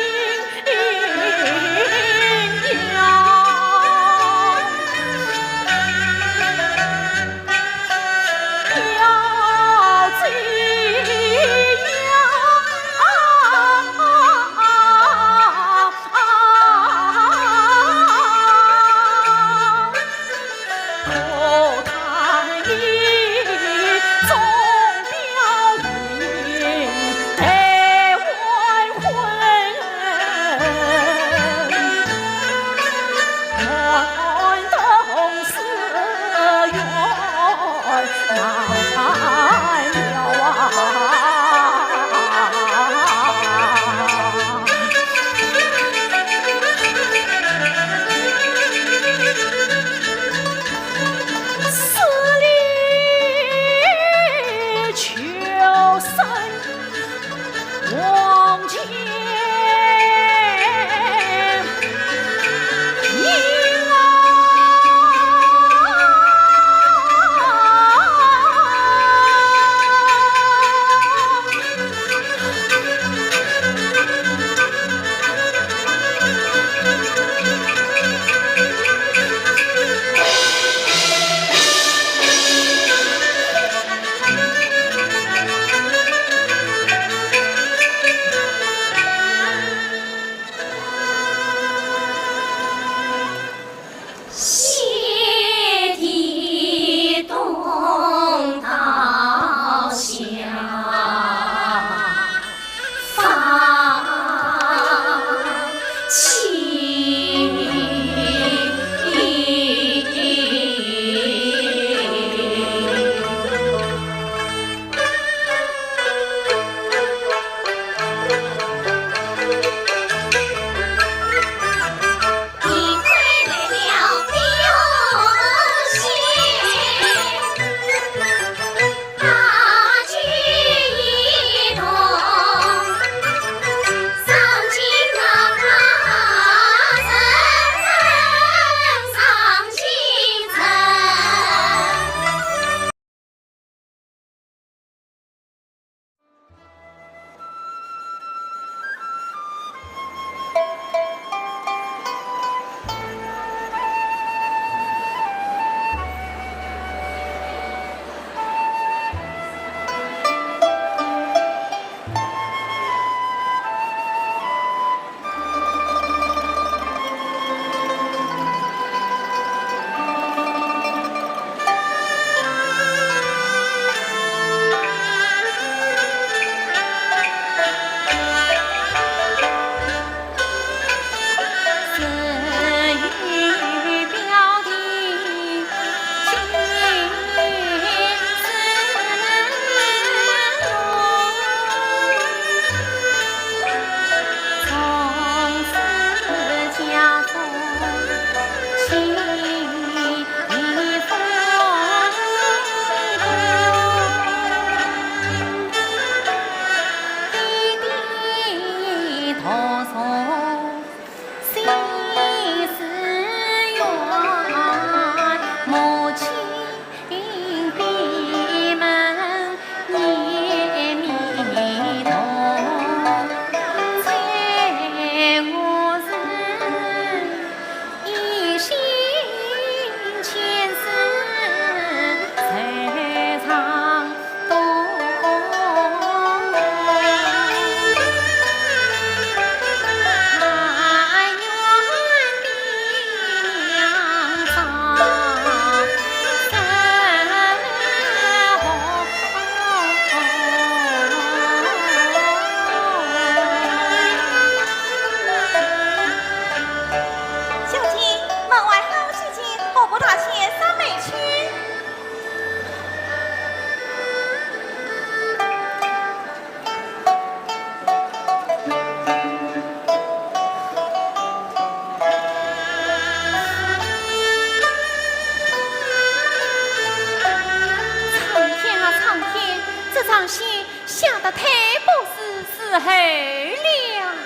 伺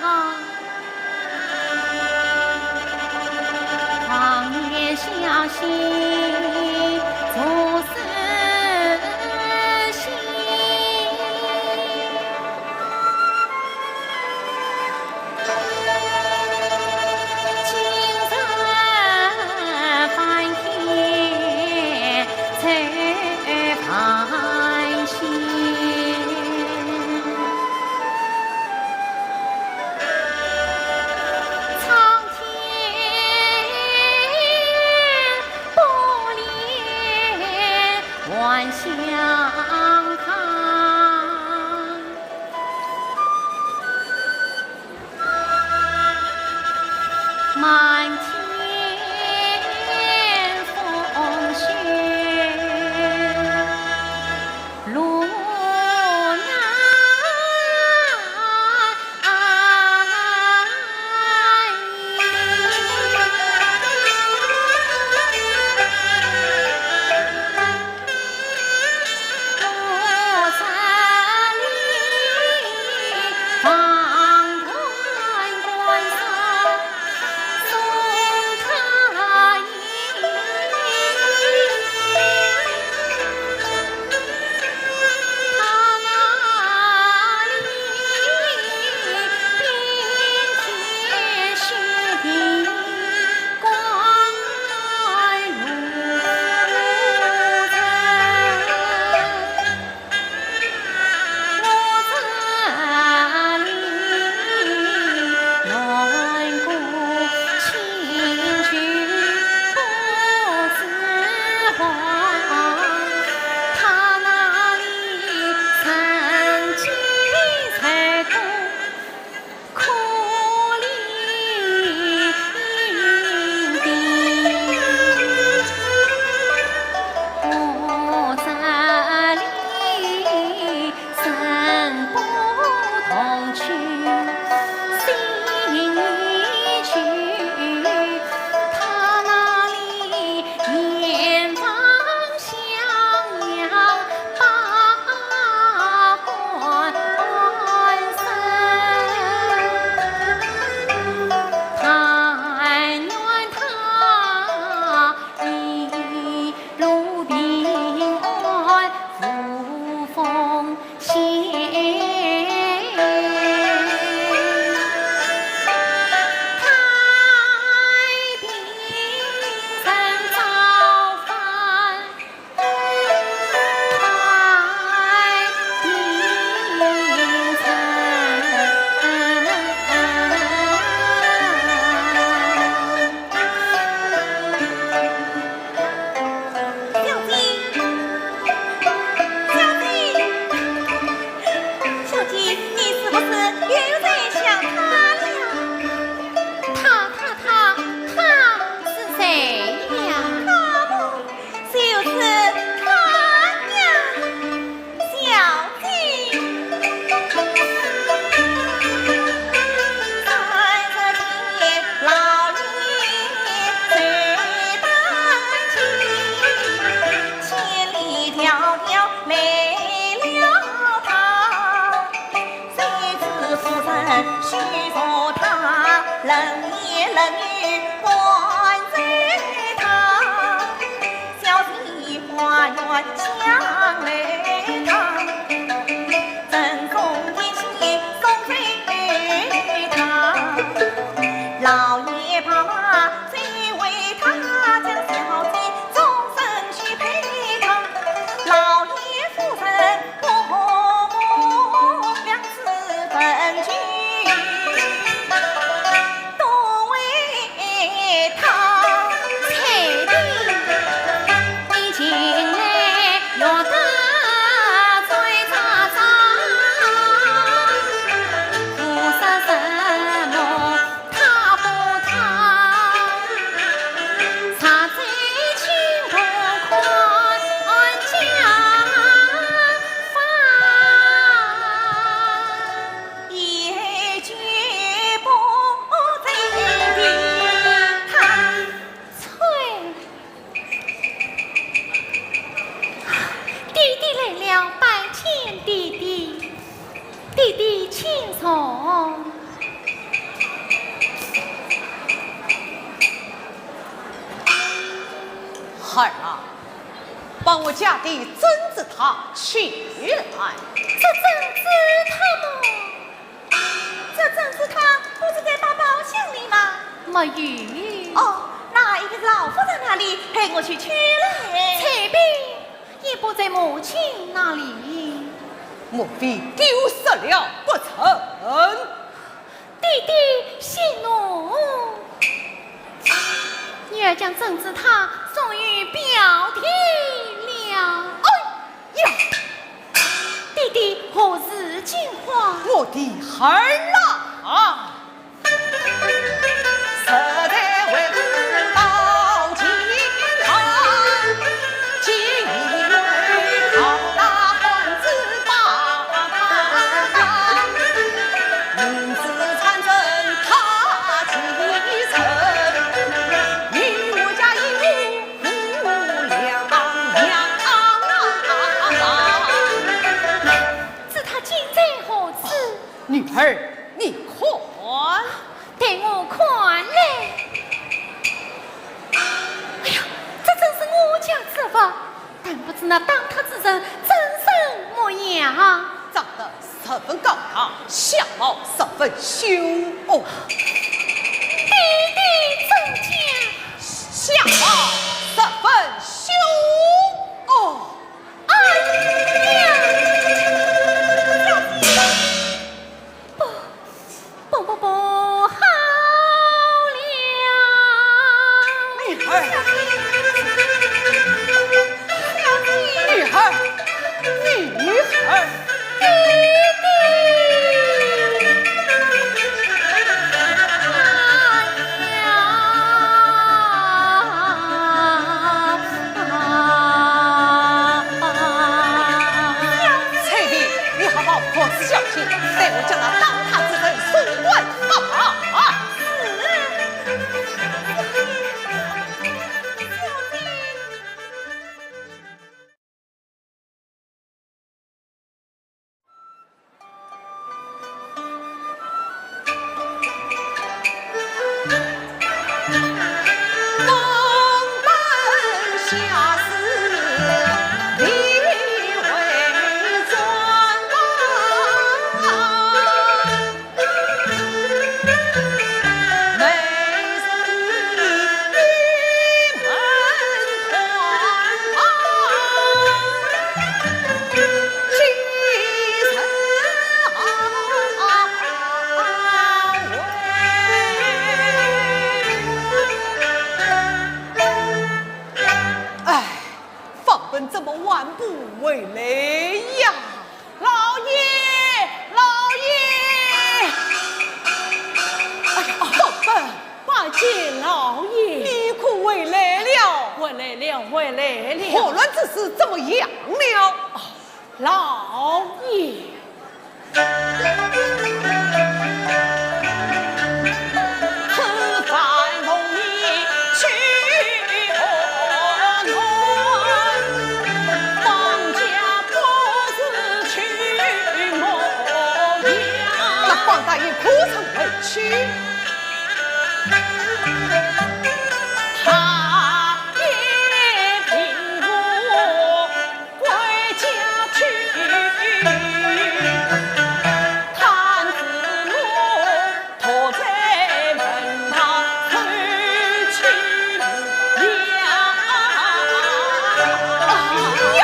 候了。常年小心做事心，今日翻天才盼心。苍天不怜万相看，满天风雪路孩儿啊，帮我家的曾子他取来。这正是他吗？这正是他不是在大包厢里吗？没有。哦，那一定是老夫人那里陪我去取来。彩饼也不在母亲那里。莫非丢失了不成？弟弟息怒，女儿将正子他送与表弟了。哎呀，弟弟何时进化？我的孩儿啊，实在为不到今堂，今为好大皇子把他，名字参政他继承，与我家一无两样。知他今在何处？女儿，你看。待我看来。哎呀，这正是我家之法，但不知那当他之人真身模样。长得十分高大，相貌十分凶恶。弟弟怎讲？相貌十分凶恶。哎呀！不，好了！女儿，女儿，女儿，翠碧，你好好保持小心，待我将那当他之人送官发法。怎么万不为累呀？老爷，老爷！哎呀，宝贝，拜见老爷。你可回来了？回来了，回来了。霍乱之事怎么样了？老爷。大爷苦曾委屈，他也凭我归家去，探子路托在门堂推去了。呀，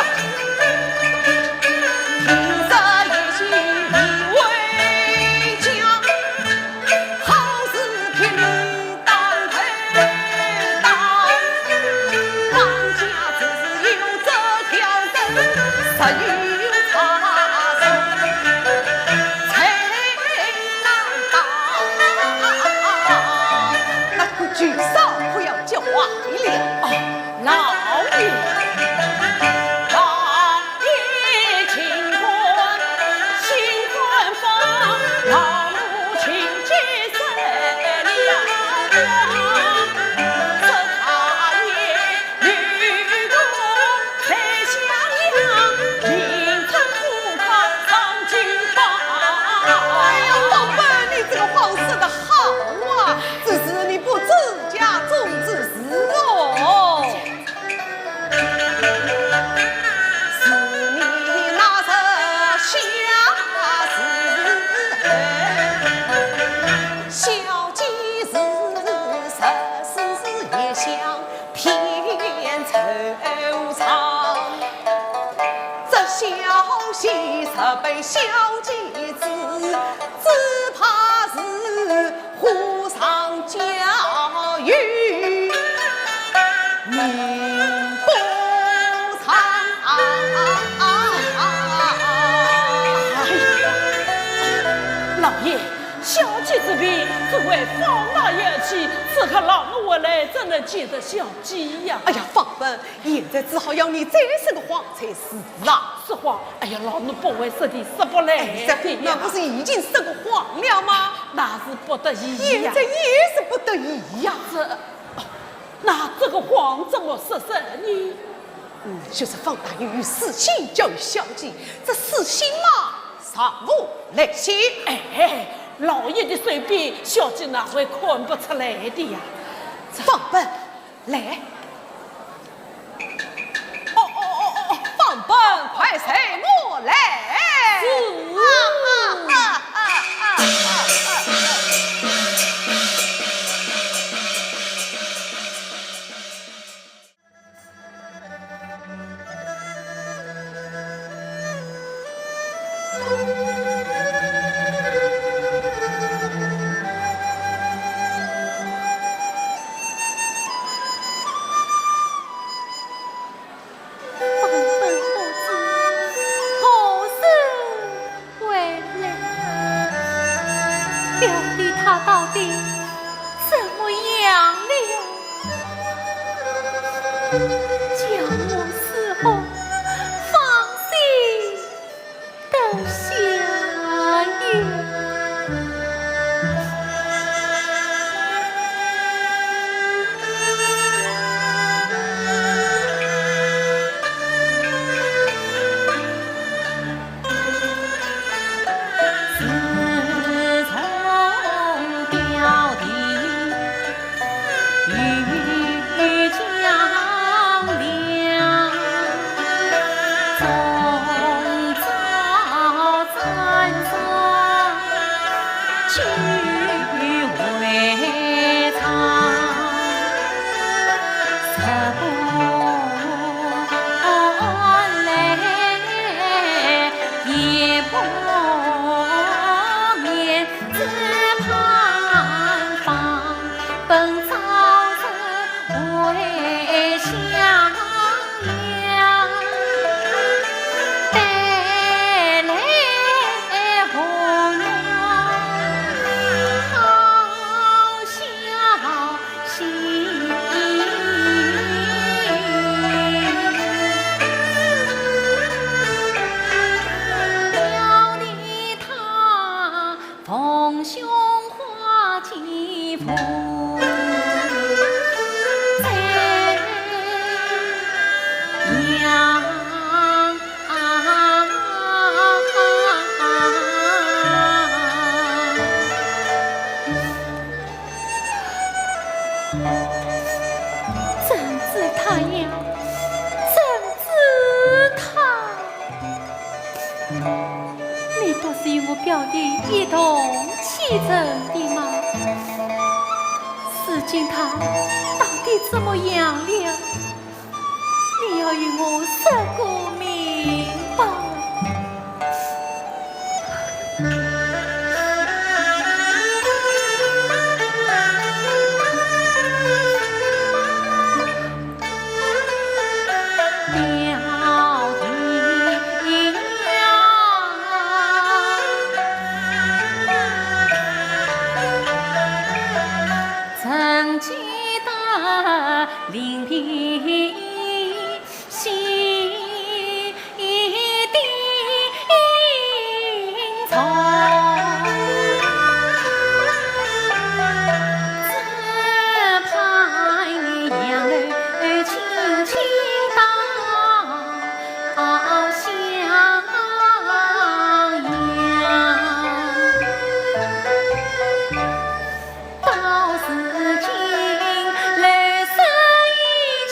听着也许你为。举手不要叫坏了，老爷，老爷请官，新官方，老奴请接受了光。这他也女工在襄阳，名称不靠上京房。哎呀，宝贝，你这个皇室的好啊，只是你不自家种植事哦。被小姐子，只怕是皇上教育民不常。老爷，小姐之病，只为方大爷去，此刻老奴回来，怎能见得小姐呀？哎呀，放本，现在只好要你再生个谎才是啊！实话，哎呀，老奴不为实地，实不来的那不是已经生个谎了吗？那是不得已呀。现在也是不得已呀。那这个谎怎么实施呢？就是方大爷与死刑教育小姐，这死刑嘛，尚无来写。哎，老爷的随便，小姐哪会看不出来的呀？放本来。哦，放本，快随我来。表弟一同启程的吗？如今他到底怎么样了？你要与我说个明白。临平西的从，只盼你杨儿轻轻到襄阳。到时今来生一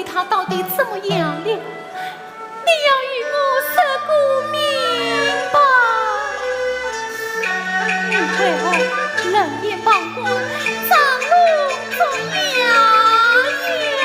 他到底怎么样了？你要与我说个明白。你为何冷眼旁观，张罗着呀呀？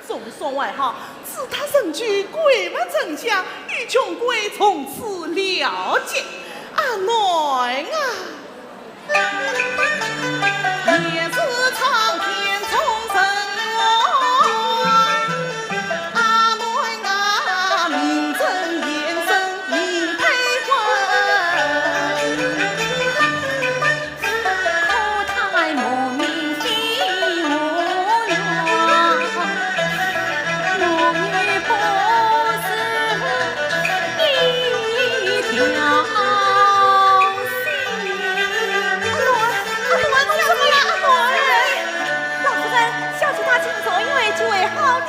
众说外好，自他身居贵门正下，与穷贵从此了结。阿内啊，也是苍天从生我，阿内啊，名正言顺名配婚，可太莫名非我愿，我女不是一条心。就为好的，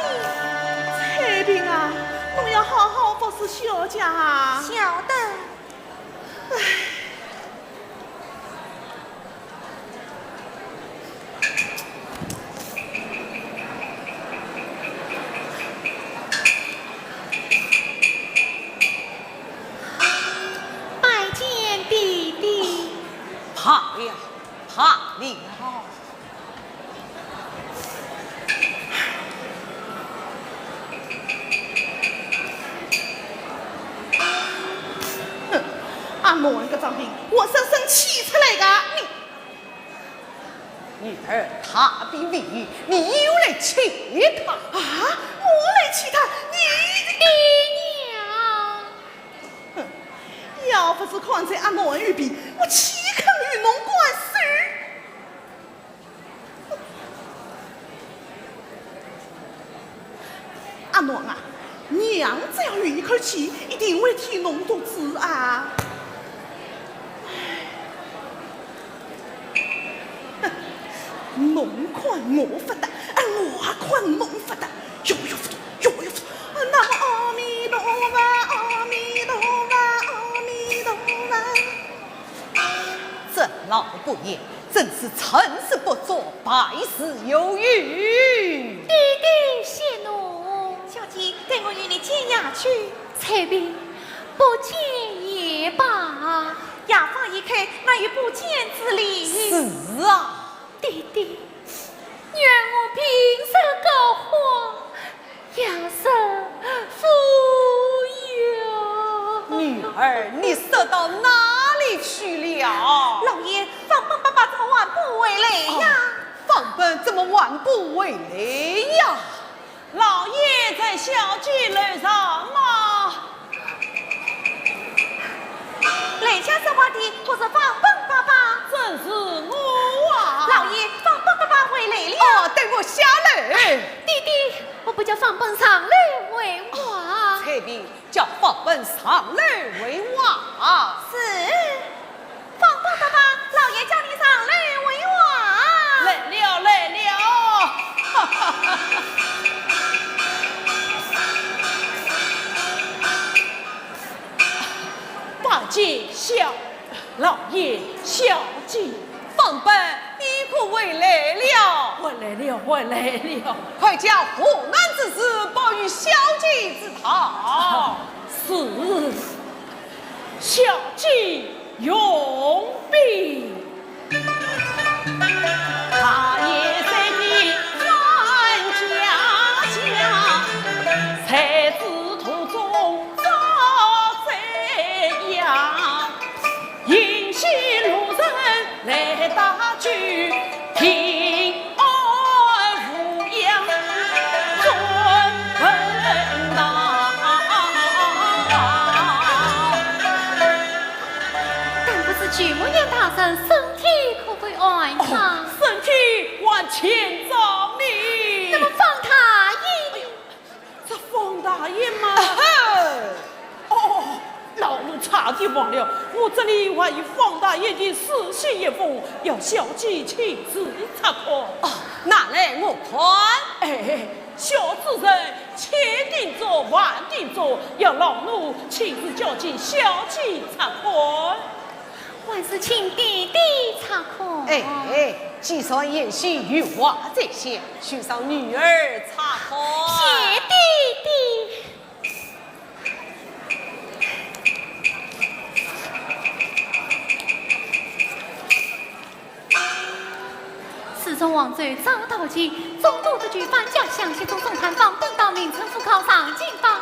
翠萍啊，侬要好好服侍小姐啊！晓得。拜见弟弟。怕了，怕了。阿诺个张兵，我深深气出来的女儿他比你，你又来气他啊！我来气他，爹娘，哼！要不是看在阿诺玉比，我岂肯与侬关事？阿诺啊，娘只要有一口气，一定会替侬独子啊！侬看我发达，我看侬发达，哟哟不多，哟哟不多。那么阿弥陀佛，阿弥陀佛，阿弥陀佛。这老不言，真是成事不做，败事有余。弟弟息怒，小姐带我与你见衙去。翠萍，不见也罢，牙房一开，那有不见之理。是啊。弟弟，愿我平生高活，养生富有。女儿，你射到哪里去了？老爷，放本爸爸怎么晚不回来呀？放本怎么晚不回来呀？老爷在小聚楼上吗？来家说话的不是放本爸爸，正是我啊！老爷，放本爸爸回来了。哦，等我下来。弟弟，我不叫放本上来为我。翠萍叫放本上来为我。是，放本爸爸，老爷叫你上来为我。来了来了！哈哈哈！拜见小老爷，小姐。放本，你可回来了？回来了，回来了！快将河南之事报与小姐知道。是，小姐永必。他也在你万家家，才子途中遭贼样，引起路人来打举，平安无恙，尊本呐。但不是举母娘大人身体可会安康？身体还欠着你。那么放他一命。这方大爷嘛，哦，老奴差点忘了，我这里还有方大爷的私信一封，要小姐亲自查看。哦，拿来我看。哎，小主人千叮嘱万叮嘱，要老奴亲自叫进小姐查看。还是请弟弟查看。哎，既然言戏与话在先，须让女儿查看。谢弟弟。是自从王罪遭到起，总督的举犯将详细总统探访，等到名城府考上进榜，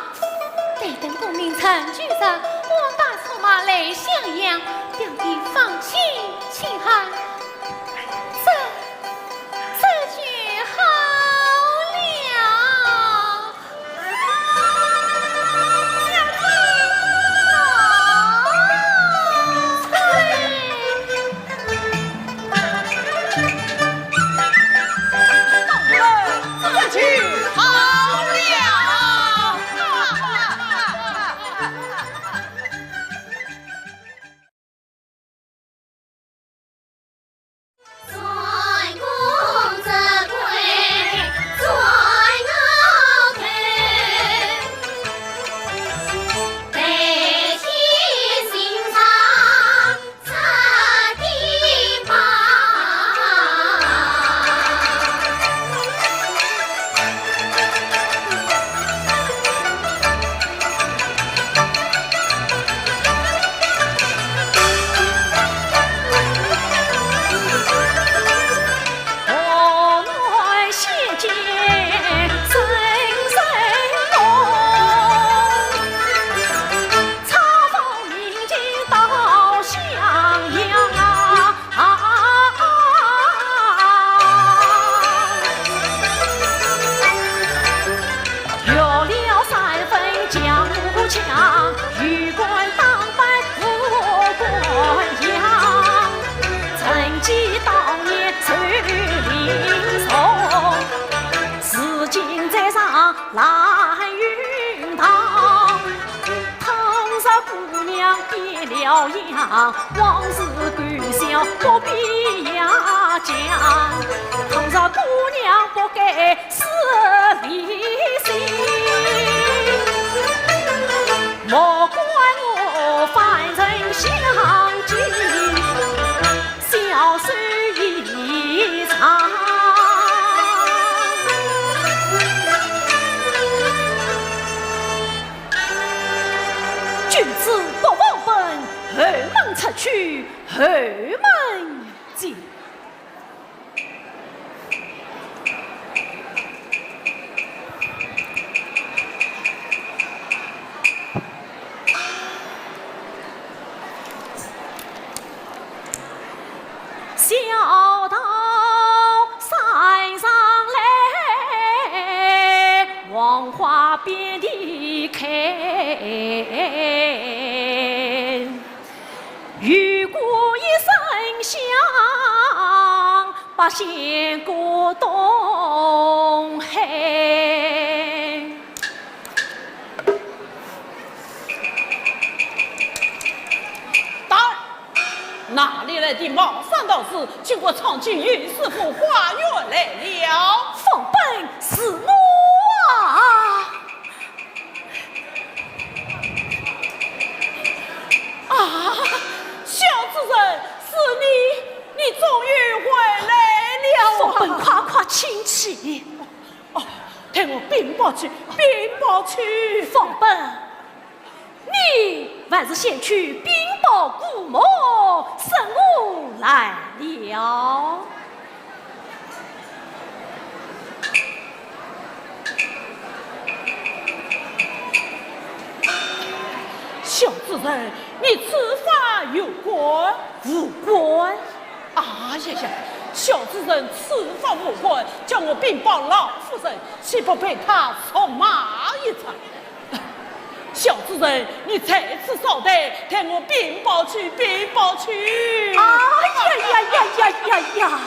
得等公名城举着，我大驸马来襄阳，表弟放心请汉，这句好了。了样，往事管笑不必呀讲。倘若姑娘不该死离心，莫怪我凡人相见，小手一场。君子不忘本，后门出去后门进。小道山上来，黄花遍地开。雨过一声响，把仙过东海。哪里来的茅山道士，请我唱起于师傅花园来了。奉本是我啊！啊，小主人，是你终于回来了。奉本夸夸请起。哦，带我禀报去，禀报去。奉本，你还是先去禀报姑母，神武来了。小主人，你此法有关？无关。啊呀呀！小主人此法无关，叫我禀报老夫人，岂不被他臭骂一场？小主人，你再次稍等，替我禀报去，禀报去。哎呀呀呀呀呀呀！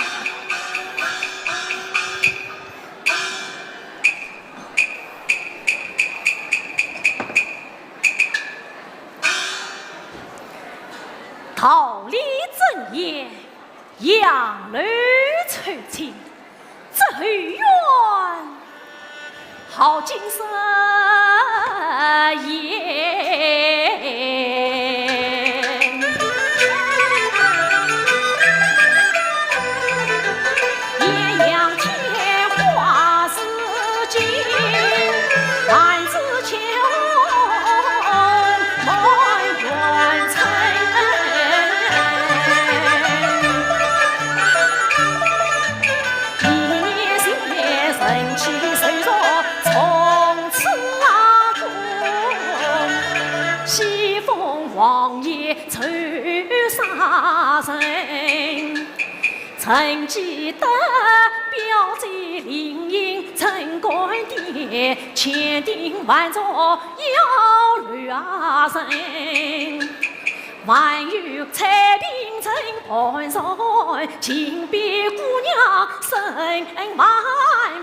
桃李正言，杨柳翠青，这缘好今生也。艳阳天花似锦，暗自秋梦远尘。曾记得表姐灵英曾干爹，千叮万嘱要留啊人。万有彩屏曾盘上，金边姑娘身万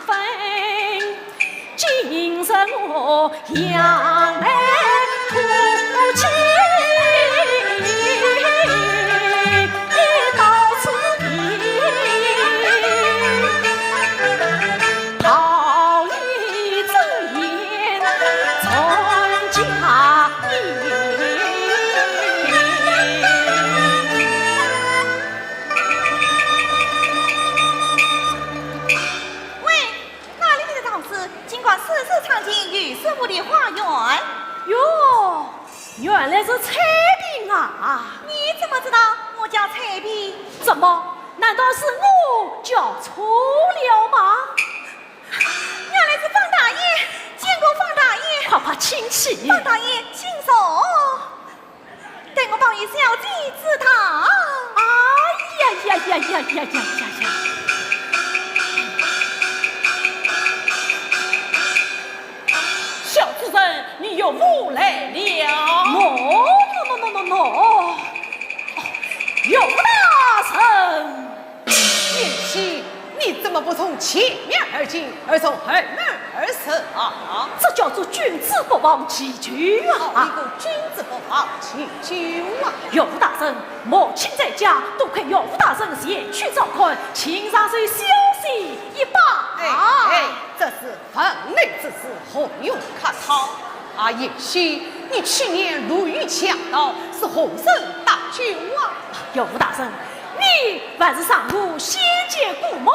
分。今日我扬眉吐气。的花园哟，原来是彩屏啊！你怎么知道我叫彩屏？怎么？难道是我叫错了吗？原来是方大爷，见过方大爷，快快请起。方大爷，请坐。等我帮你小姐治他。哎呀呀呀呀呀呀呀呀！小主人，你又误来了。喏，有大臣。燕西，你怎么不从前面而进，而从后门而射啊？这叫做君子不忘其咎啊！一个君子不忘其咎啊！岳父大人，母亲在家，多亏岳父大人前去照看，请上水休息一把。这是分内之事，何用客套？啊，燕西，你去年如遇强盗，是何人打救啊？岳父大人，你还是上午先见姑母，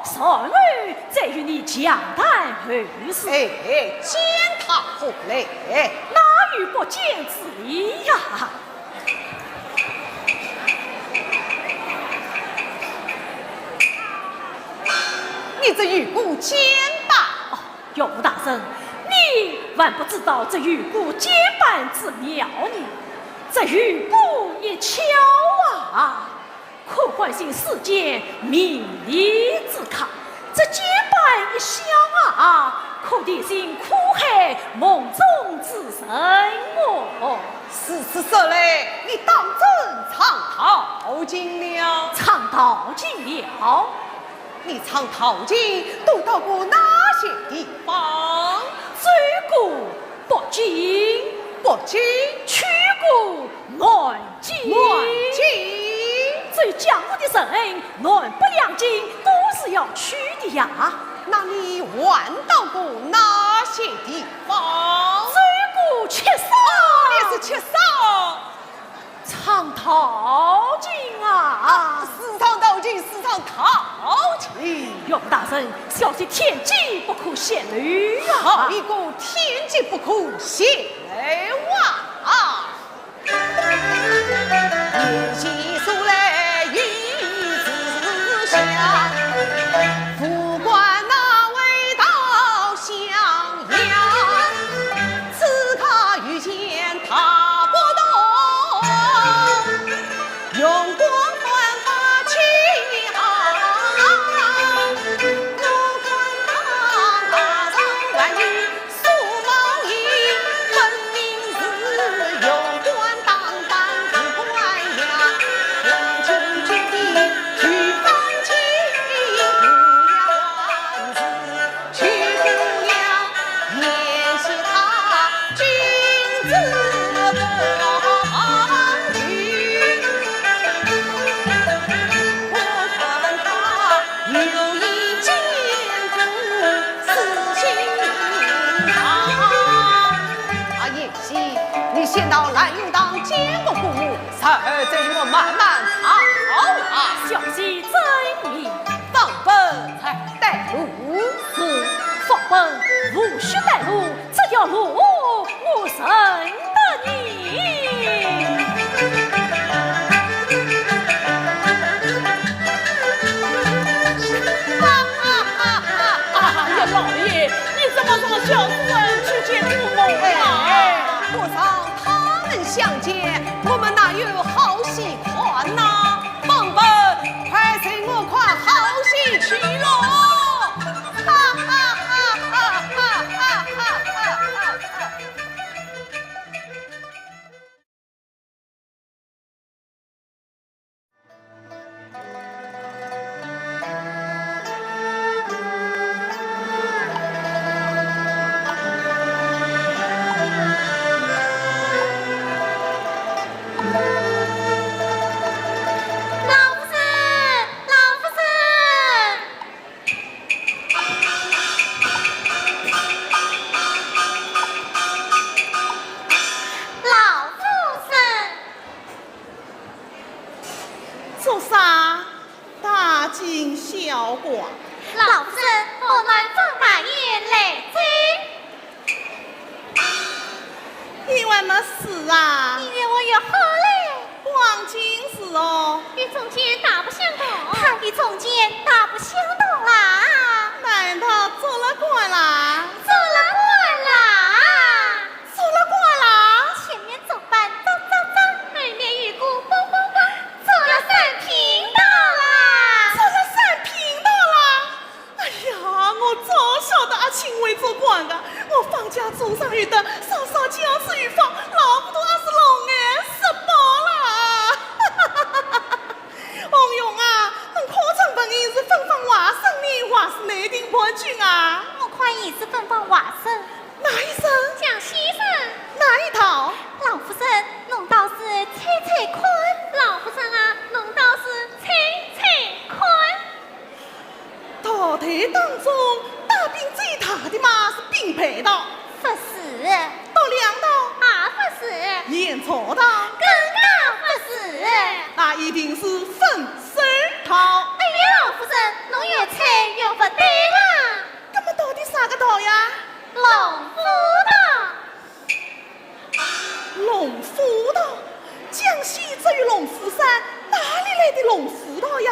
少女再与你讲谈后事。见他何来？哪有不见之理呀？你这玉骨肩膀，岳父大人，你还不知道这玉骨肩膀之妙呢。这玉骨一敲啊，可唤醒世间名利之客；这肩膀一响啊，可点醒苦海梦中之神哦。是说来，你当真藏淘金了？藏淘金了。你藏淘金都到过哪些地方？追过北京，去过南京，至于江湖的人，南北两京都是要去的呀。那你玩到过哪些地方？追过七少，你是七少。藏淘金啊！私藏淘金，私藏淘金。岳父大人，小心天机不可泄露啊！好一个天机不可泄露啊！一起数来一字下，不管哪位到襄阳，此刻遇见他不懂，用光焕发气昂，我看他大长万里素毛衣，分明是有官当班子官呀，天经之地去放弃，不要万子去姑娘，也是他君子不忘举。我看他有意奸夫，私情隐藏。燕西，你先到兰云堂见过姑母，才儿再与我慢慢讨啊。小心真意，放本才带路。是放本无需带路，这条路我认得你。哎呀，老爷，你怎么让小主人去见姑母啊？不让他们相见，我们哪有好戏看呐？放本，快随我快小寡。老夫人，我们放大爷来追。因为没事啊，因为我有好嘞，黄金是哦，与从前大不相同。他与从前大不相同啦，难道做了官啦？做了官啦，做了官啦？前面走班走走走，后面雨姑啵啵啵，做了3频道啦，做了3频道啦！哎呀，我早晓得阿青会做官的，我放假祖上有的，稍稍教子预防，老不多阿是龙眼吃饱啦！红勇啊，能考成本意是芬芳华生呢，还是内定冠军啊？我看也是芬芳华生。哪一身？讲西生。哪一套？老夫人，侬倒是猜看。老夫人啊，侬倒是猜看。套台当中，大兵最大的嘛是兵配道，不是，到2道啊，不是。演错道，更加不是。那一定是分手套。哎呀，老夫人，侬越猜越不对啦。那么到底啥个道呀？龙福道。龙福道，江西这与龙福山，哪里来的龙福道呀？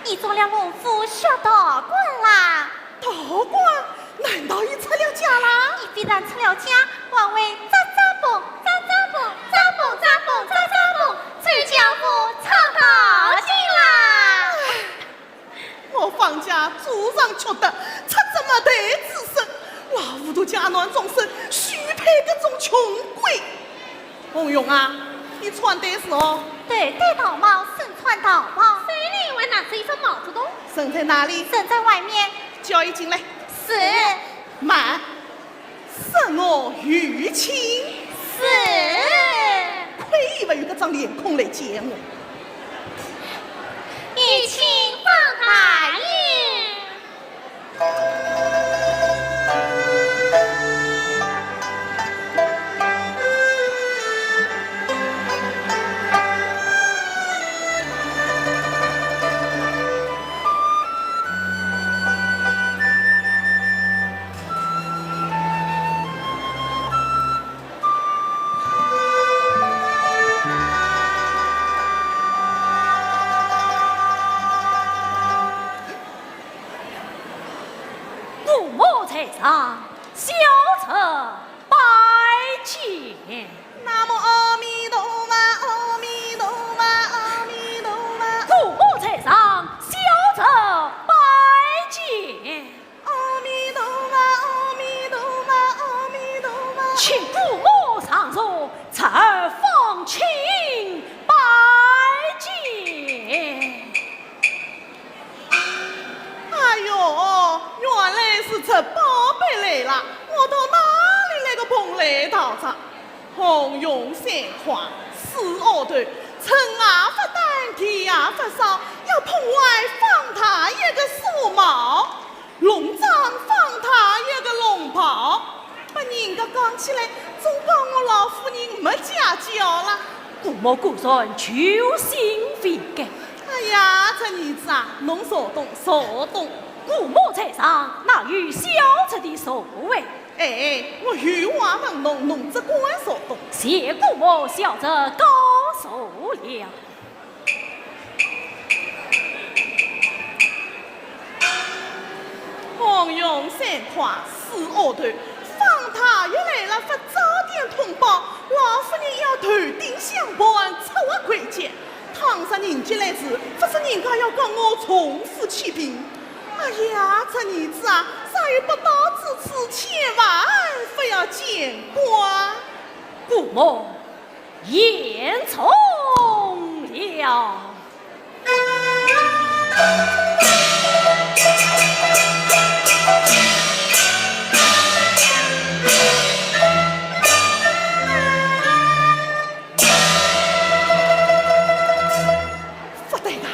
你做了龙福小道官啦，道观？难道已出了家啦？你必然出了家，王位扎扎蹦，扎扎蹦，扎蹦扎蹦，扎扎蹦，最教父唱高兴啦。我放假祖上缺德，出这么大之身，老糊涂家暖终身，许配这种穷鬼。红勇啊，你穿对是哦？对对道帽，身穿道袍，谁另外拿着一份帽子洞？身在哪里？身在外面。叫一进来。是慢，生我于情。是。亏以为有个张脸孔来见我。一请放大爷。上小臣拜见。南无阿弥陀佛，阿弥陀佛，阿弥陀佛。父母在上，小臣拜见。阿弥陀佛，阿弥陀佛，阿弥陀佛。请父母上座，臣奉请拜见。哎呦，原来是这宝贝来了，我到哪里来个蓬莱道场？红用三花四奥头，称啊发丹，天啊发烧，要碰外放他一个素帽，龙章放他一个龙袍，把人家讲起来，总讲我老夫人没家教了。父母孤孙求心非改。哎呀，这儿子啊，侬少懂少懂。父母在上，那与小臣的所谓。哎，我有话问侬，侬只管少懂。谢父母，小臣高受了。黄用三块四奥头，方太又来了，发早点通报，老夫人要头顶相伴，出我关键。倘上人家来时，不是人家要讲我重复起兵。哎呀，这儿子啊，啥有不到之处，千万不要见光。父母言从了。不对的，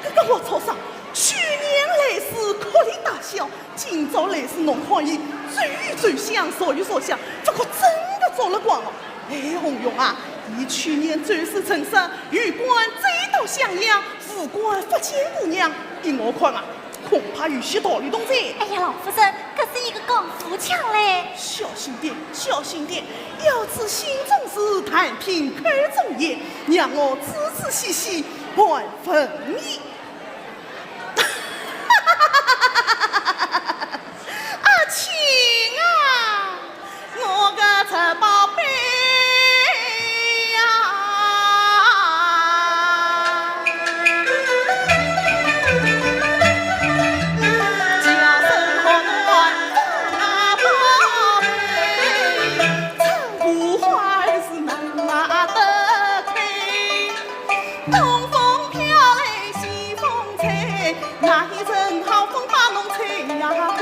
这个我错上。去年来时颗粒大小，今朝来时侬可以最遇最想，所遇所想，这可真的做了光了。哎，红勇啊，你去年最是成身，玉官这道襄阳，副官福建姑娘，依我看啊，恐怕有些道理动噻。哎呀，老夫人可是一个讲富强嘞。小心点，小心点，要知心中事，弹平口中言，让我仔仔细细问问你。阿青啊，我个这宝贝呀，叫声好暖啊宝贝，春不花是那么的开，东风飘来西风吹，那一阵好风把侬吹呀过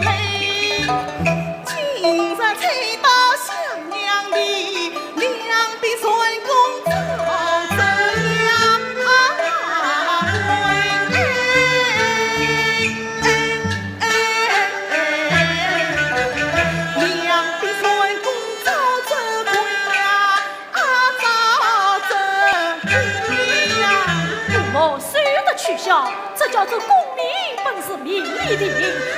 来，今日吹到襄阳里，两边顺宫走着呀两边顺宫走着归呀走着归呀。我虽得取消，这叫做功名本是名利定，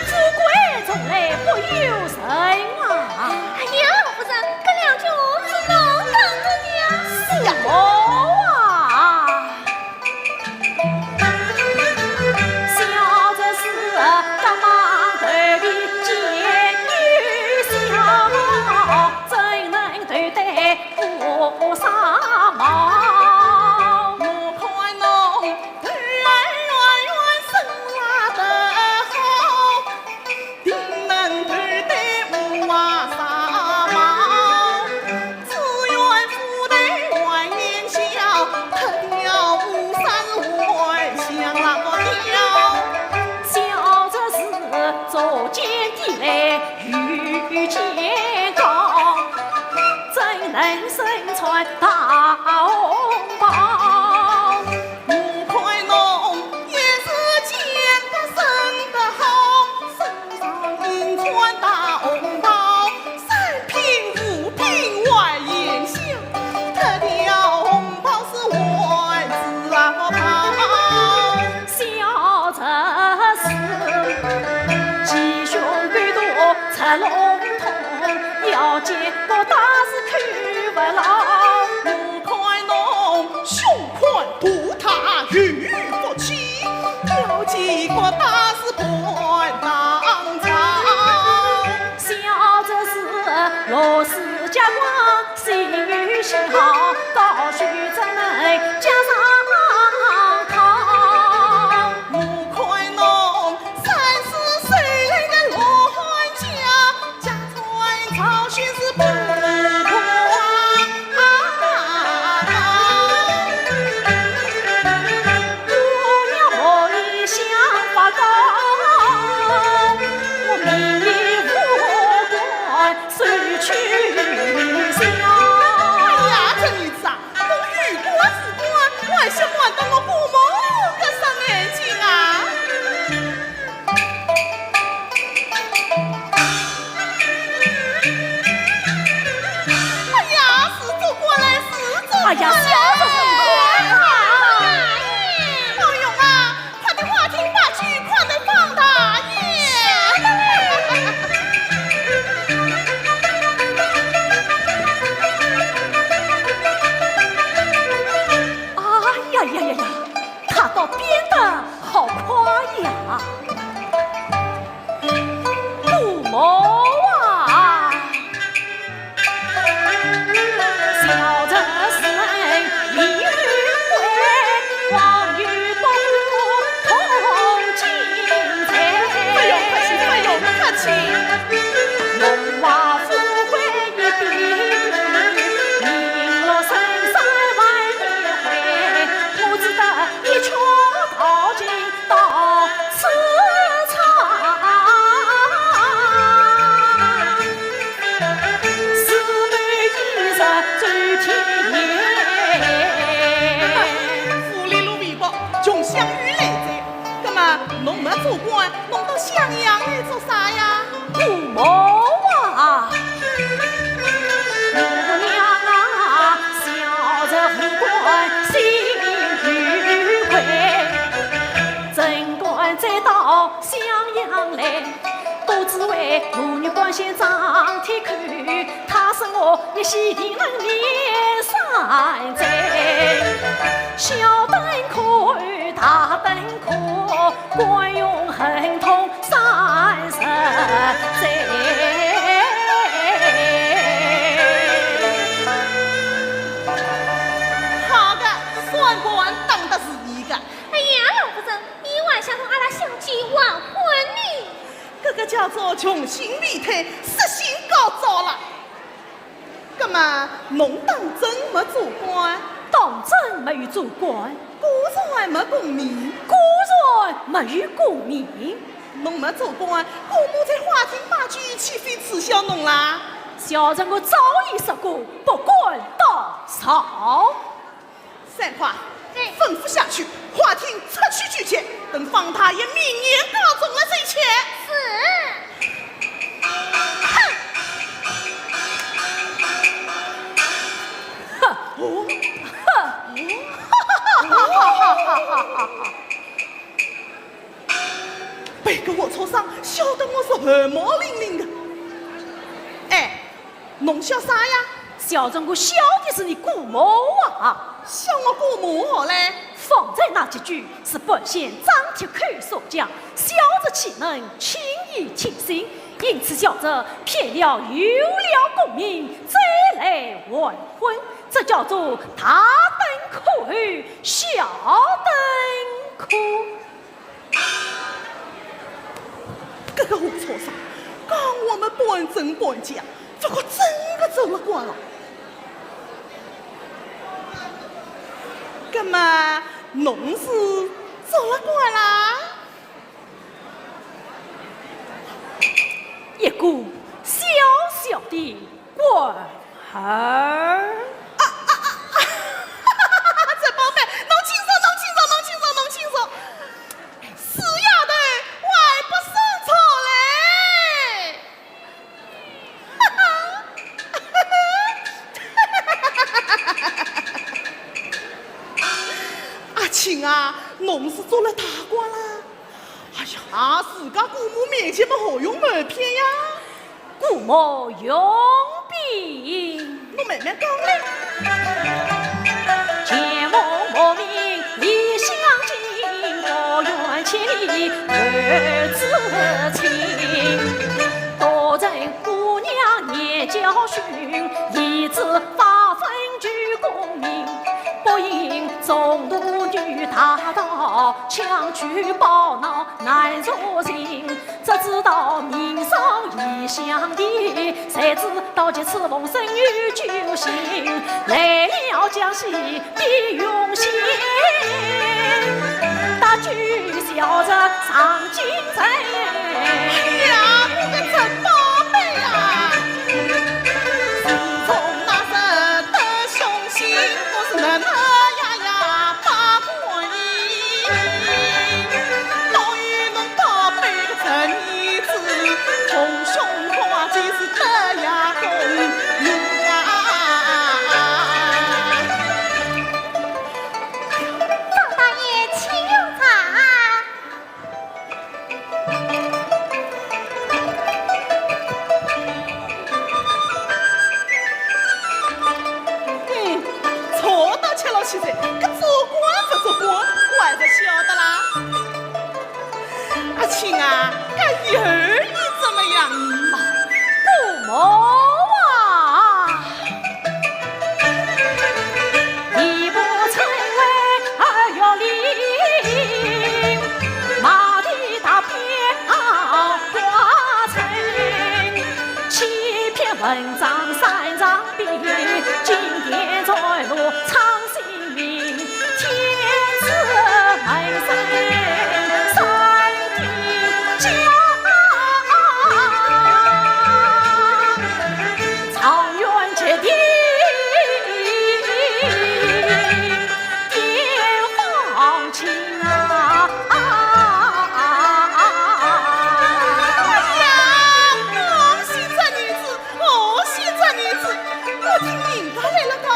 富贵从来不由人啊！哎呀，老夫人，这两句是侬等着你啊！小啊！小这是赶忙头皮见女小，怎能对待不上毛？我看侬团圆圆生拉得好，定能团对无话啥毛。只愿夫对外言笑，特调无三外相老调。小这是左肩地来遇见高，怎能身穿大红包？我看侬也是见得生得好，身上应穿大红包，三品五品外言香，特调红包是外子啊跑。小这是吉凶鬼多出龙通，要见我大是看不牢。我看侬胸宽肚大玉不起，要见过大事半当朝。小这是罗氏家光，心与心好，高须怎能加上靠？我看侬30岁来的罗汉家，家传草寻是不破啊！姑娘我一想法高，我明日无关随去乡。哎呀，这女子啊，侬遇过之官，还想换到我不蒙个啥眼睛啊？哎呀，是走过来，是走过来。哎呀，小子很快啊！老勇啊，快点话听话去，快点放大爷！哎呀呀呀呀，他倒编得好夸呀！不谋啊，小这是一语会，望与不同精彩。哎呦，客气，哎呦，客气。龙华富贵一笔名落深山万年灰，不知得一曲道尽到此场。四妹一日走天涯，富里路微博，穷乡遇来哉。那么侬没做官，侬到襄阳来做啥呀？不谋啊！姑娘啊，小这富贵心愉快，尽管再到到襄阳来，都只为母女关系张天看，他生我一夕定能连三载，小灯看大灯看，官用亨通30载。好的，算官当的是一个。哎呀，老夫人，你还想同阿拉小姐完婚呢？这个叫做穷心未退，实心搞糟了。那么，侬当真没做官？当真没有做官，果然没功名。果然没有功名。侬没做官，姑母在花厅把酒，岂非耻笑侬啦？小人我早已说过，不管到朝。三花，吩咐下去，花厅撤去拒绝，等方太爷明年告中了这一切。是。哦，别个我错上，晓得我是汗毛淋淋的。哎，侬笑啥呀？小人我晓得是你姑母啊，笑我姑母好嘞？方才那几句是本县张铁口所讲，小子岂能轻易轻信？因此小子骗了有了功名，再来完婚，这叫做大灯可遇，小灯可。这个我错上，刚我们半真半假，这个真的走了官了。干嘛？侬是走了官啦？一个小小的官儿。这宝贝，侬轻松，侬轻松，侬轻松，侬轻松。死丫头，还不生草嘞！阿青啊，侬是做了大官啦？哎呀，自家姑母面前么好用门片呀？姑母用兵，侬慢慢讲嘞。前往莫名离乡近，高远千里儿子亲。多人姑娘念教训，一字发分居功名。不因中途女大道，强取报闹难入心。只知道名上异乡的，谁知道这此梦生于救星。来了江西必用心，大举小着上京城。哎呀，我个真宝贝呀！自从那时得雄心，我是能呀呀把过瘾。老与侬宝贝个真儿子，从胸花真是得呀公赢啊！方大爷，请用茶。错到吃了起来，可做官不做官，我还是晓得啦。阿青啊，这以后你怎么样？姑母啊，一步成为二月里，马蹄大鞭挂城，七篇文章三张笔，经典在路唱新名，天子门生三定家。长远之地，巅峰情啊！哎呀，恭喜这女子，恭喜这女子！我听人家来了讲，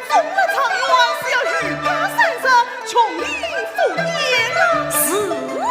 中了状元是要御家三十，穷里富年啊！是啊。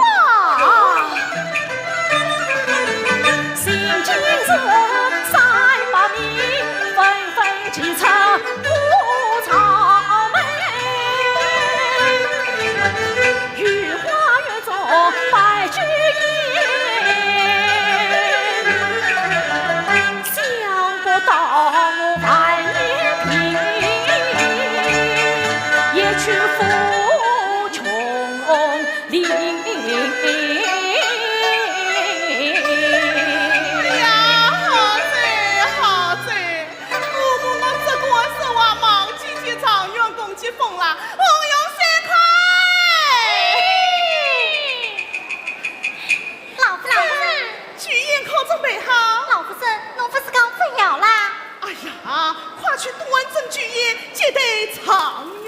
备好。老夫人，侬不是讲不要啦？哎呀，快去端正酒宴，接待常员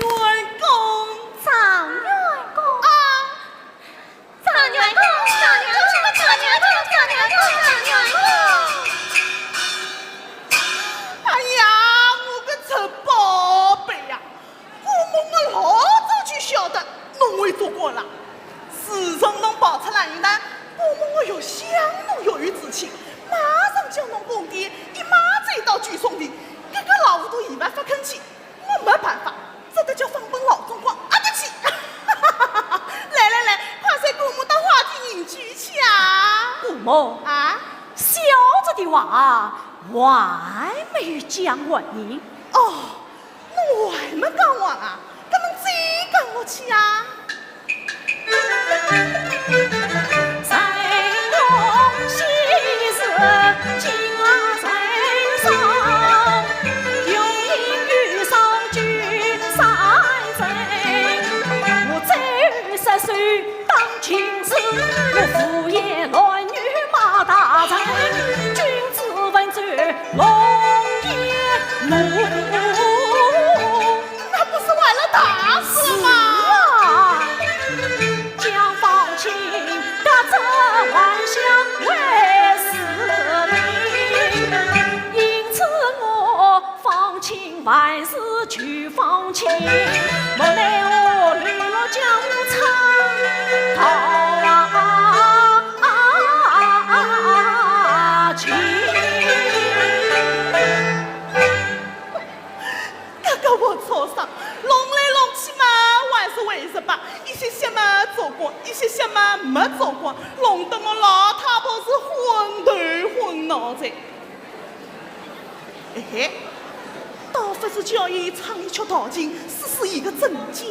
公。常员公啊，常员公，常员公，常员公，常员公，常员公。哎呀，我个臭宝贝呀！我老早就晓得侬会做官啦。自从侬跑出来云南，我有想侬有余之情，马上叫侬公爹一马追到举送地，这个老糊涂一万不肯去，我没办法，只得叫放本老总管阿得去。来，快随姑母到花厅饮酒去啊！姑母啊，小子的话还没讲完呢。哦，侬还没讲完啊？那侬再讲我去啊！在我昔日金身上，用银玉上举三针。我30岁当亲事，我父爷乱女马大人，君子闻罪龙颜怒。那不是坏了大事了吗？将放弃他这万象为使命，因此我放弃万事去放弃，无奈我绿了江湖长去。这个我错上，弄来弄去嘛，还是为什么？一些嘛做官，一些嘛没做官，弄得我老太婆是昏头昏脑的。嘿嘿，倒不是叫伊唱一曲道经，试试伊个真假。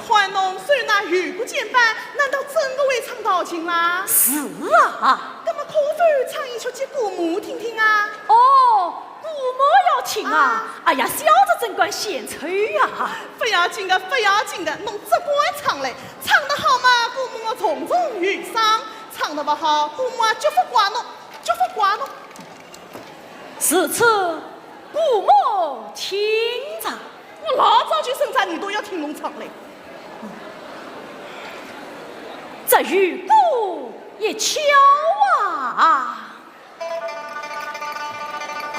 看侬虽那玉骨剑般，难道真的会唱道经啦？是啊，那么可否唱一曲给姑母听听啊？哦，姑母要听啊！哎呀，小子真管献丑呀！不要紧的，不要紧的，侬只管唱嘞，唱得好嘛，姑母我重重遇上；唱得不好，姑母啊绝不怪侬，绝不怪侬。是此，姑母听着。我老早就生产，你都要听侬唱嘞。这玉骨一敲啊，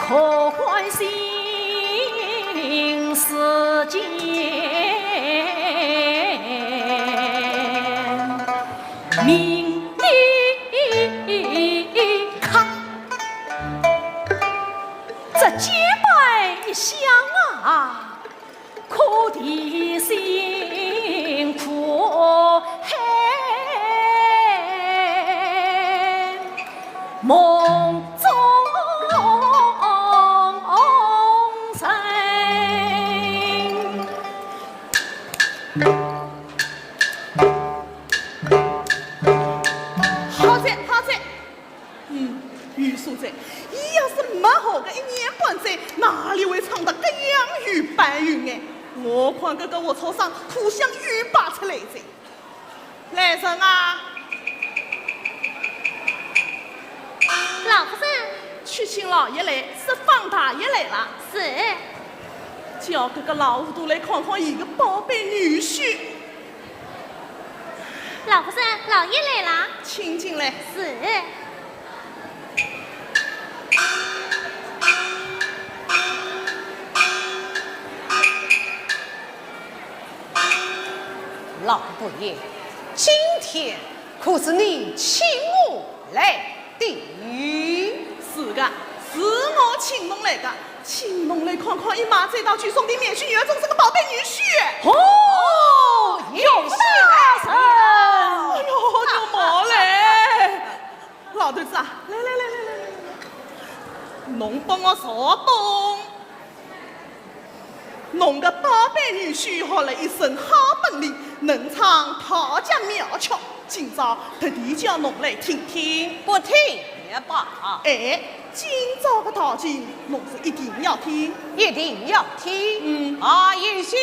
可唤醒世间明一看，这洁白一响啊，可的辛苦梦中好在，好在，玉素在，伊要是没好个一年半载，哪里会唱得这样玉白云哎？我看这个我头上苦像玉拔出来的。来人啊！老夫人，去请老爷来，是方大爷来了。是。叫这个老糊涂来看看伊个宝贝女婿。老夫人，老爷来啦。请进来。是。老伯爷，今天可是你请我来的？是的，是我请侬来的，请侬来看看伊马这道去送的免训员中是个宝贝女婿。哦，有喜来生。哎呦，牛毛嘞！老头子啊，来，侬帮我稍等。侬个宝贝女婿学了一身好本领，能唱讨价妙巧，今朝特地叫侬来听听。不听也罢。哎，今朝个道经，侬是一定要听，一定要听。也许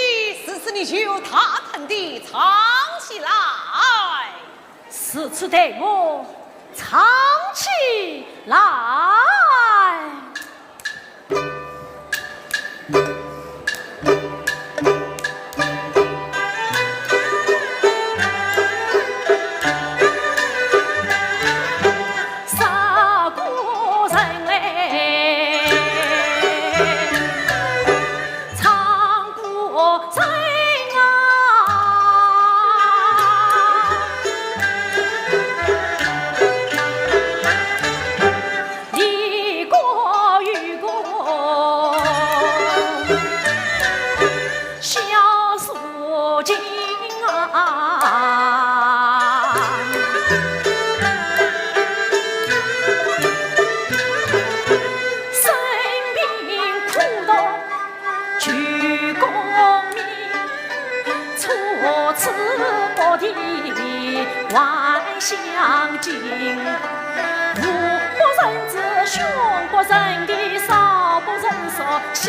此你就踏腾地唱起来。此次待我唱起来。相近，无不人知凶不人的，少不人说，喜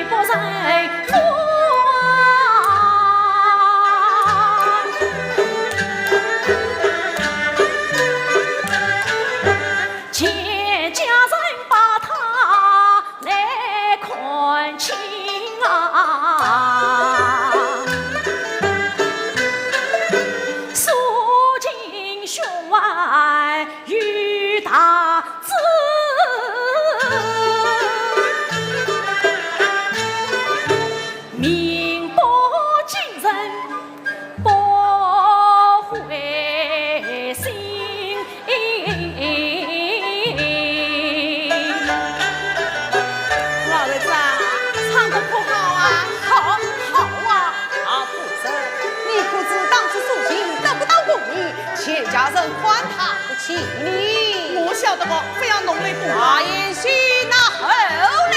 不人福千家人把他来看清啊。与大志，民不敬人不灰心。老儿子啊，唱得可好啊！好啊！夫人，你可知当时肃清得不到公义，千家人还他不起你。我晓得我非要弄来补那也许那后来呢？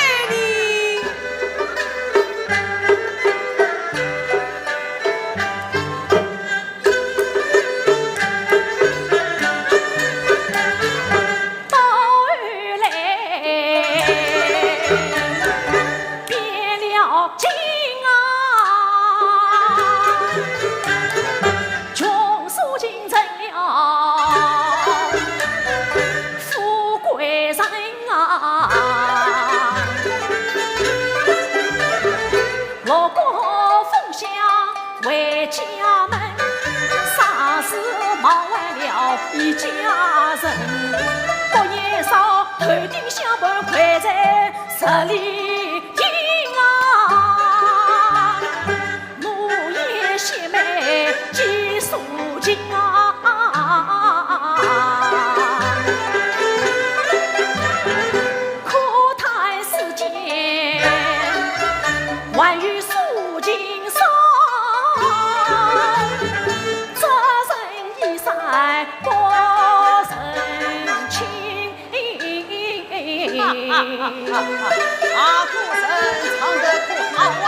一家人不言少，头顶相伴快在十里地啊！母爷媳妹几数尽啊！苦叹世间万语诉尽伤，这人一生不夫人唱得可好啊！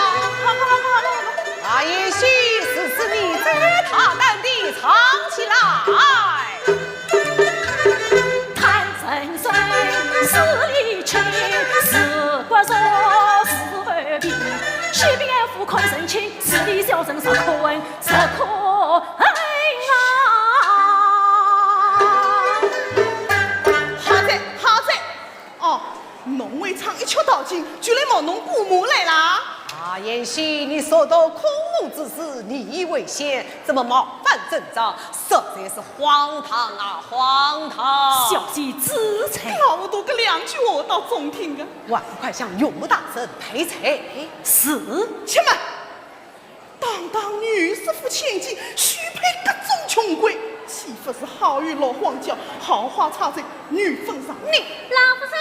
那也许是你再大胆地唱起来。谈人生是理情，是不说是不平，西边富宽人情，十里小镇是可问是可恨啊！好在，哦。侬为唱一曲道尽，就来冒侬姑母来啦！啊，也许你说到空无之事，你以为先，怎么冒犯阵仗，实在是荒唐啊，荒唐！小姐知才，老多个两句话到中听的，还不快向岳母大人赔财？是，且慢，当女师傅千金，许配各种穷贵，岂不是好与落荒郊，豪华插在女坟上？你老夫人。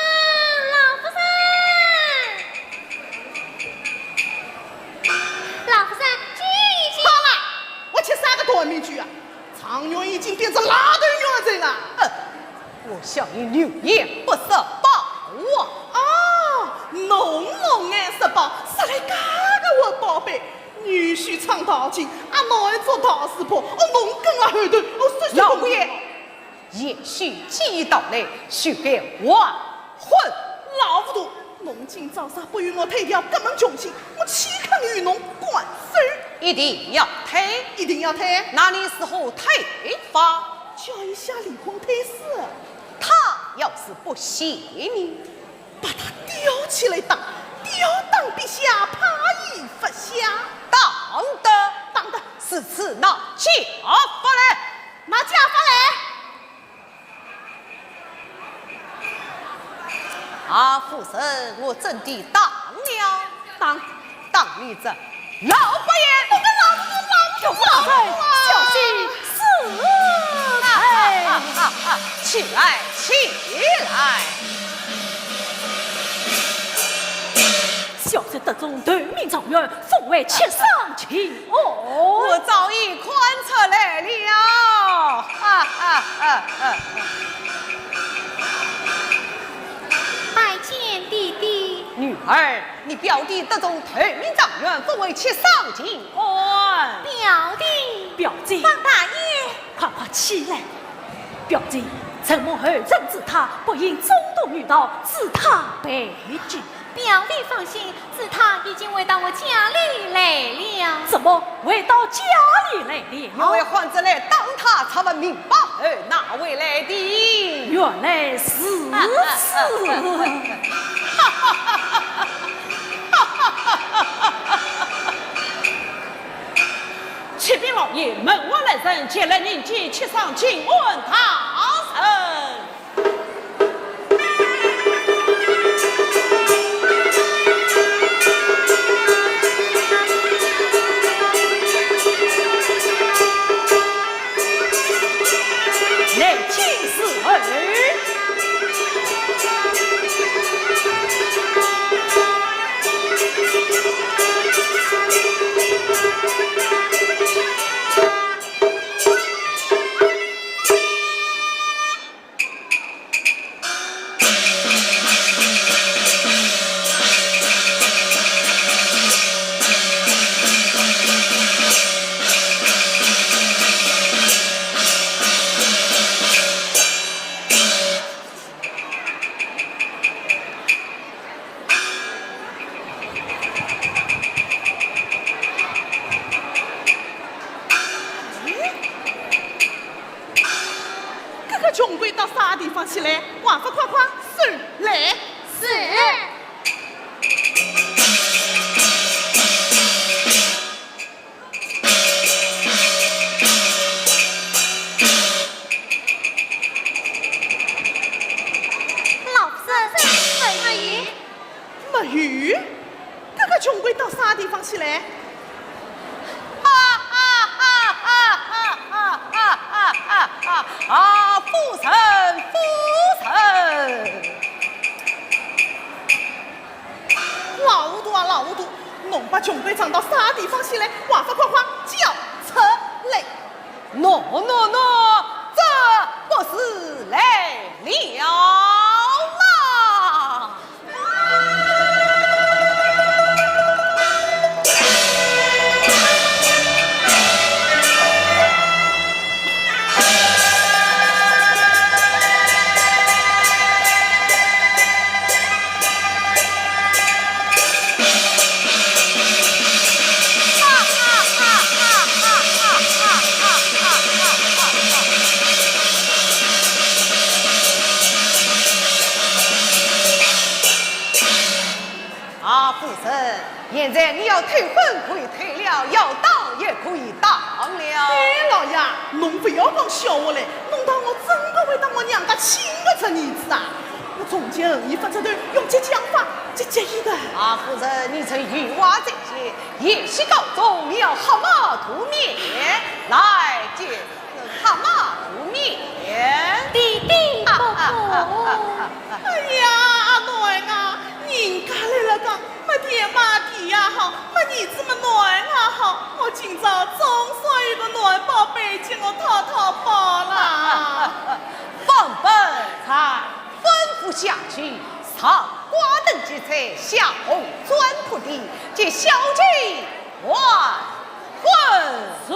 老夫人，记好了，我去3个多名句啊！常远已经变成拉队远人了。我向你流言不实报我。哦，侬爱实报，实来家个我宝贝，女婿唱道尽，阿内做大师婆，侬跟阿后头，老爷，也许记忆到来，许给完婚。老糊涂！侬今朝啥不与我退掉这门穷亲，我岂肯与侬管事？一定要退，一定要退。那你是何退法？叫一下离婚退事。他要是不信你，把他吊起来打，吊当陛下，怕已发下。当得当得，是次拿家法来，拿家法来。啊，夫人，我真的当了，当你这老八爷，我跟老子小心死罪！起来，起来！小婿得中头名状元，奉为妾上请我早已观察来了。拜见弟弟。女儿，你表弟得中头名状元，奉为妾上请安。表弟，表姐，方大爷，快快起来！表姐，陈母后曾治他不应中毒女道，治他被拒。表弟放心，子他已经回到我家里来了。怎么回到家里来了？因为患者来当他查问明白后，哪位来的？原来是此。启禀老爷，门外来人前来迎接妾上请问他人。穷鬼到啥地方去来？王法快快是来是。老夫人，阿姨，墨鱼，这个穷鬼到啥地方去来？夫人，老糊涂啊，老糊涂！侬把穷鬼藏到啥地方去来？王法快快叫出来！喏，这不是来了吗？夫人，现在你要退婚可以退了，要当也可以当了。哎，老爷，侬不要讲笑话嘞！侬当我真的会当我娘家亲的这儿子啊！我从前横一发出头，用这讲法，这一的。夫人，你曾语话这些，言戏告终，你要黑马涂面，来见黑马涂面。弟弟不苦。哎呀，阿囡啊，人家来了讲，没爹妈地也好，没儿子没囡也好，我今朝总算有个囡宝贝接我讨讨饱啦。放本才吩咐下去，上瓜灯之菜，下红砖铺地，借小姐还婚。是。